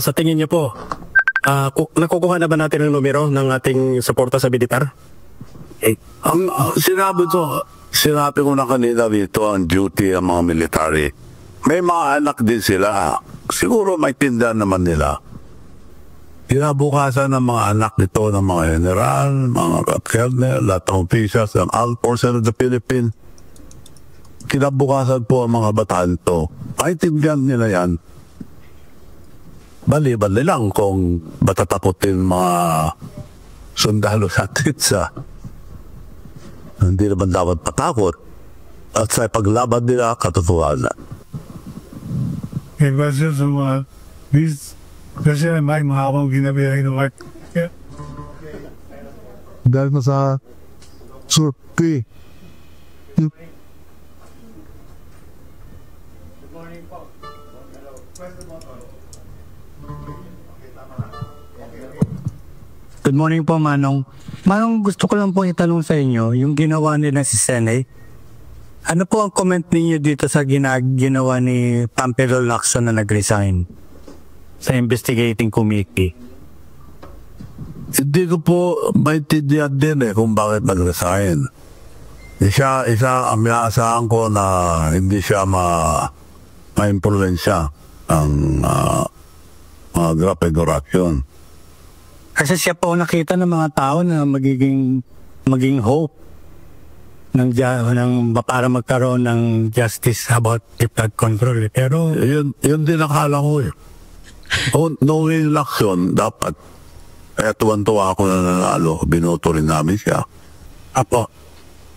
Sa tingin niyo po, nakukuha na ba natin ng numero ng ating suporta sa militar? Sinabi ko na kanina dito ang duty ng mga military. May mga anak din sila. Siguro may tindahan naman nila. Kinabukasan ng mga anak nito ng mga general, mga colonel, lahat ng officials ng Armed Forces of the Philippines. Kinabukasan po ang mga bataan ito. Maintindihan nila yan. Bali lang kung matatakotin mga sundalo natin sa hindi naman dapat patakot at sa paglaban nila katotohanan. Okay, questions from these kasi may mahabang ginabihin ng work. Dahil na sa survey. Good morning po, Manong. Manong, gusto ko lang po itanong sa inyo, yung ginawa nila si Senate, ano po ang comment ninyo dito sa ginawa ni Pampero Lacson na nag-resign sa investigating committee? Hindi ko po maintindihan din kung bakit nag-resign. Isa ang inaasahan ko na hindi siya ma-influensya ang mga graft and corruption. Kasi siya po nakita ng mga tao na maging hope ng para magkaroon ng justice about the flood control. Pero yun din akala ko eh. No election, dapat. Kaya tuwan-tuwa ako na nanalo. Binoto rin namin siya. Apo.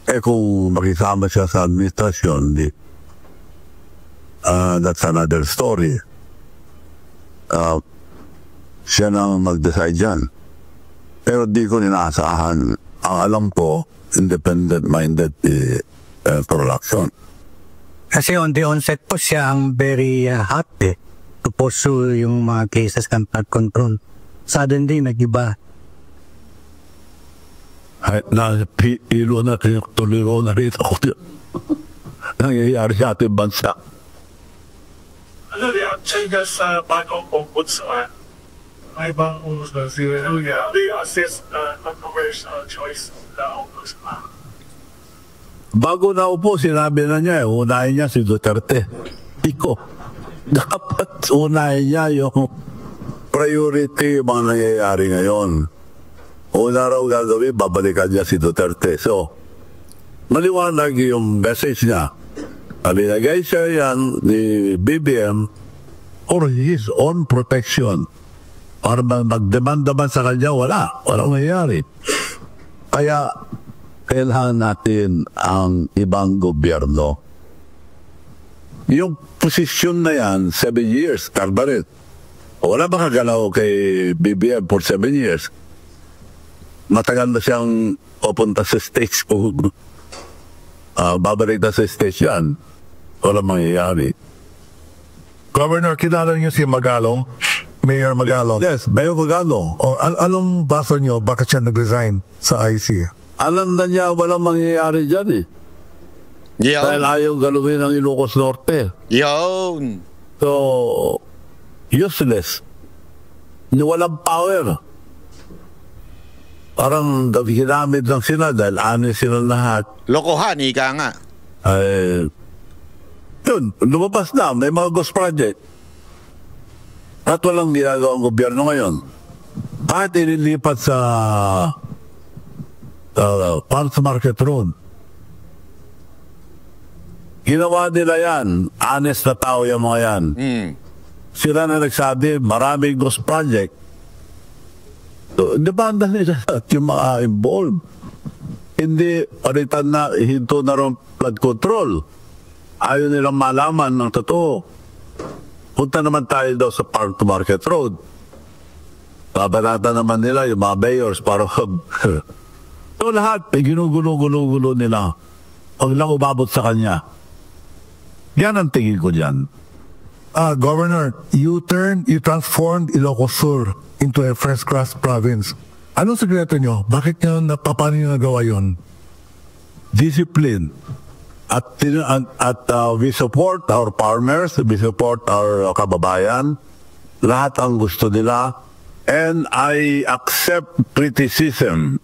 Kung makisama siya sa administrasyon, that's another story. Siya nang mag-decide dyan. Pero di ko ninaasahan. Ang alam ko, independent-minded production. Kasi on the onset po siya ang very hot to pursue yung mga cases ng flood control. Suddenly, nag-iba. Ilo na tuloy ko na rin ako. Nangyayari sa ating bansa. Ano yung changes sa bagong ombudsman? May bang ombudsman sila? They assist controversial choice na ombudsman. Bago na upo, sinabi na niya, unahin niya si Duterte. Iko, dapat unahin niya yung priority yung mga nangyayari ngayon. Una raw gagawin, babalikan niya si Duterte. So, maliwanag yung message niya. Alinagay siya yan ni BBM for his own protection. Para mag-demand naman sa kanya, walang nangyayari. Kaya, kailangan natin ang ibang gobyerno. Yung posisyon na yan, 7 years, Carbaret. Wala ba kagalaw kay BBM for 7 years? Matagal na siyang pupunta sa stage kung babalik na sa stage yan. Wala mangyayari. Governor, kilala niyo si Magalong? Mayor Magalong? Yes, Mayor Magalong. Anong baso niyo? Bakit siya nag-resign sa IC? Alam na niya walang mangyayari dyan eh. Dahil ayaw galawin ng Ilocos Norte. Yun. So, useless. Walang power. Parang ginamit lang sila dahil honest sila lahat. Lokohan, ika nga. Yun, lumabas na. May mga ghost project. At walang ginagawa ang gobyerno ngayon. Kahit inilipat sa Farmers Market Road. Ginawa nila yan. Honest na tao yung mga yan. Sila na nagsabi, maraming ghost project. So, debanda nila yung mga involved. Hindi, palitan na, hinto na rin flood control. Ayaw nilang malaman ng totoo. Punta naman tayo daw sa Farm to Market Road. Babalata naman nila yung mga mayors para so lahat, ginugulo-gulo nila. Huwag lang umabot sa kanya. Yan ang tingin ko dyan. Governor, you transformed Ilocos Sur into a first-class province. Anong sekreto nyo? Bakit paano nyo nagawa yun? Discipline. At we support our farmers, we support our kababayan. Lahat ang gusto nila. And I accept criticism.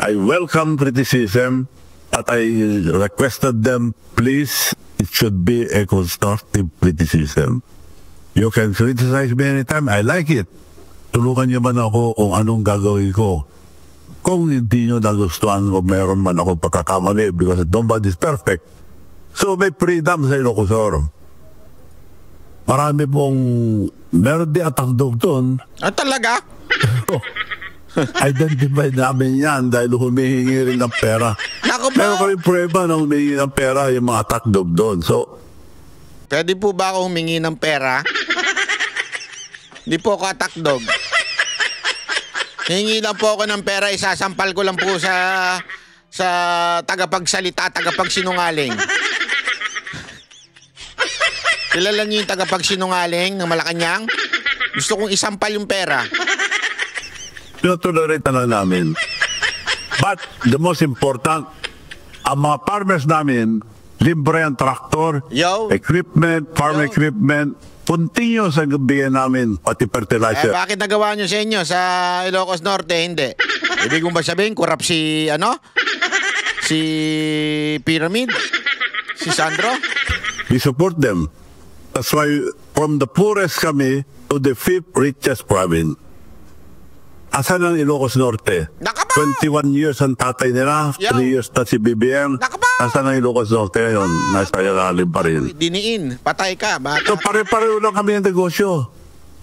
I welcome criticism. At I requested them, please, it should be a constructive criticism. You can criticize me anytime. I like it. Tulungan niyo man ako kung anong gagawin ko. Kung hindi niyo nagustuhan o meron man ako pagkakamali because nobody's perfect. So may freedom sa Ilocos Sur. Marami pong meron di atang doon. Talaga? Identify namin yan dahil humihingi rin ng pera. Meron kami prueba na humihingi ng pera yung mga takdog doon. So, pwede po ba ako humingi ng pera? Hindi po ako atakdog. Hingi lang po ako ng pera, isasampal ko lang po sa tagapagsalita, tagapagsinungaling. Kilala niyo yung tagapagsinungaling ng Malacanang? Gusto kong isampal yung pera. Pinotolerate na namin. But the most important, ang mga farmers namin, libre ang traktor, equipment, farm equipment, continuous ang bigyan namin, pati fertilizer. Bakit nagawa nyo sa inyo sa Ilocos Norte? Hindi. Ibig kong ba sabihin, kurap si, si Pyramid? Si Sandro? We support them. That's why from the poorest kami to the 5th richest province. Asan ang Ilocos Norte? 21 years ang tatay nila, 3 years na si BBM. Asan ang Ilocos Norte ngayon? Nasa ilalim pa rin. Diniin, patay ka. So pare-pareho lang kami ng negosyo.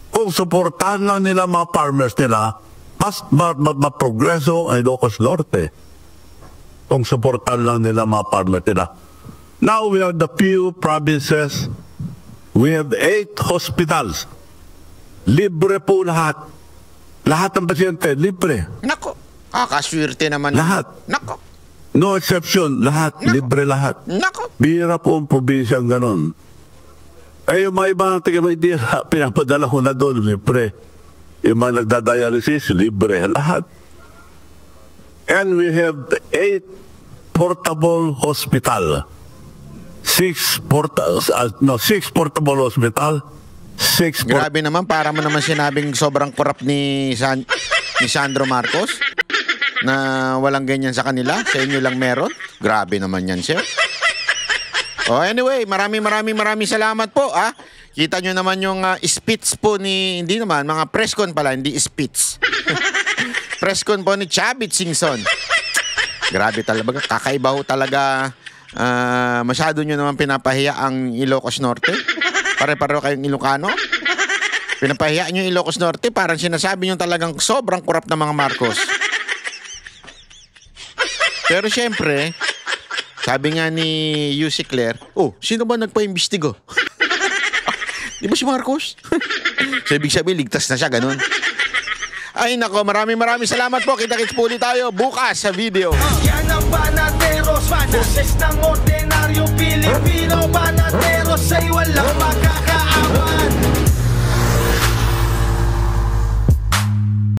Kung supportahan lang nila mga farmers nila, mas ma-progreso ang Ilocos Norte. Kung supportahan lang nila mga farmers nila. Now we have the few provinces. We have 8 hospitals. Libre po lahat. Lahat ng pasyente, libre. Nako, kakaswerte naman. Lahat. Nako. No exception, lahat, libre lahat. Nako. Bihira po ang probinsya ang ganun. Yung mga ibang taga-Maynila, pinapadala ko na doon, libre. Yung mga nagdadialysis, libre, lahat. And we have 8 portable hospital. 6 portable hospital. Grabe naman, para mo naman sinabing sobrang korap ni Sandro Marcos na walang ganyan sa kanila, sa inyo lang meron. Grabe naman yan, sir. Anyway, maraming salamat po. Kita nyo naman yung speech po ni, hindi naman, mga press con pala, hindi speech. Press con po ni Chavit Singson. Grabe talaga, kakaiba ho talaga. Masyado nyo naman pinapahiya ang Ilocos Norte. Pare-pareho kayong Ilocano. Pinapahiya nyo yung Ilocos Norte, parang sinasabi nyo talagang sobrang korap ng mga Marcos. Pero syempre, sabi nga ni Yussi Claire, sino ba nagpa-imbestigo? Di ba si Marcos? So ibig sabihin, ligtas na siya, ganun. Ay nako, maraming salamat po. Kita-kits po ulit tayo bukas sa video. Yan ang Banateros, boses ng ordinaryong Pilipino. Banateros ay walang makakaawan.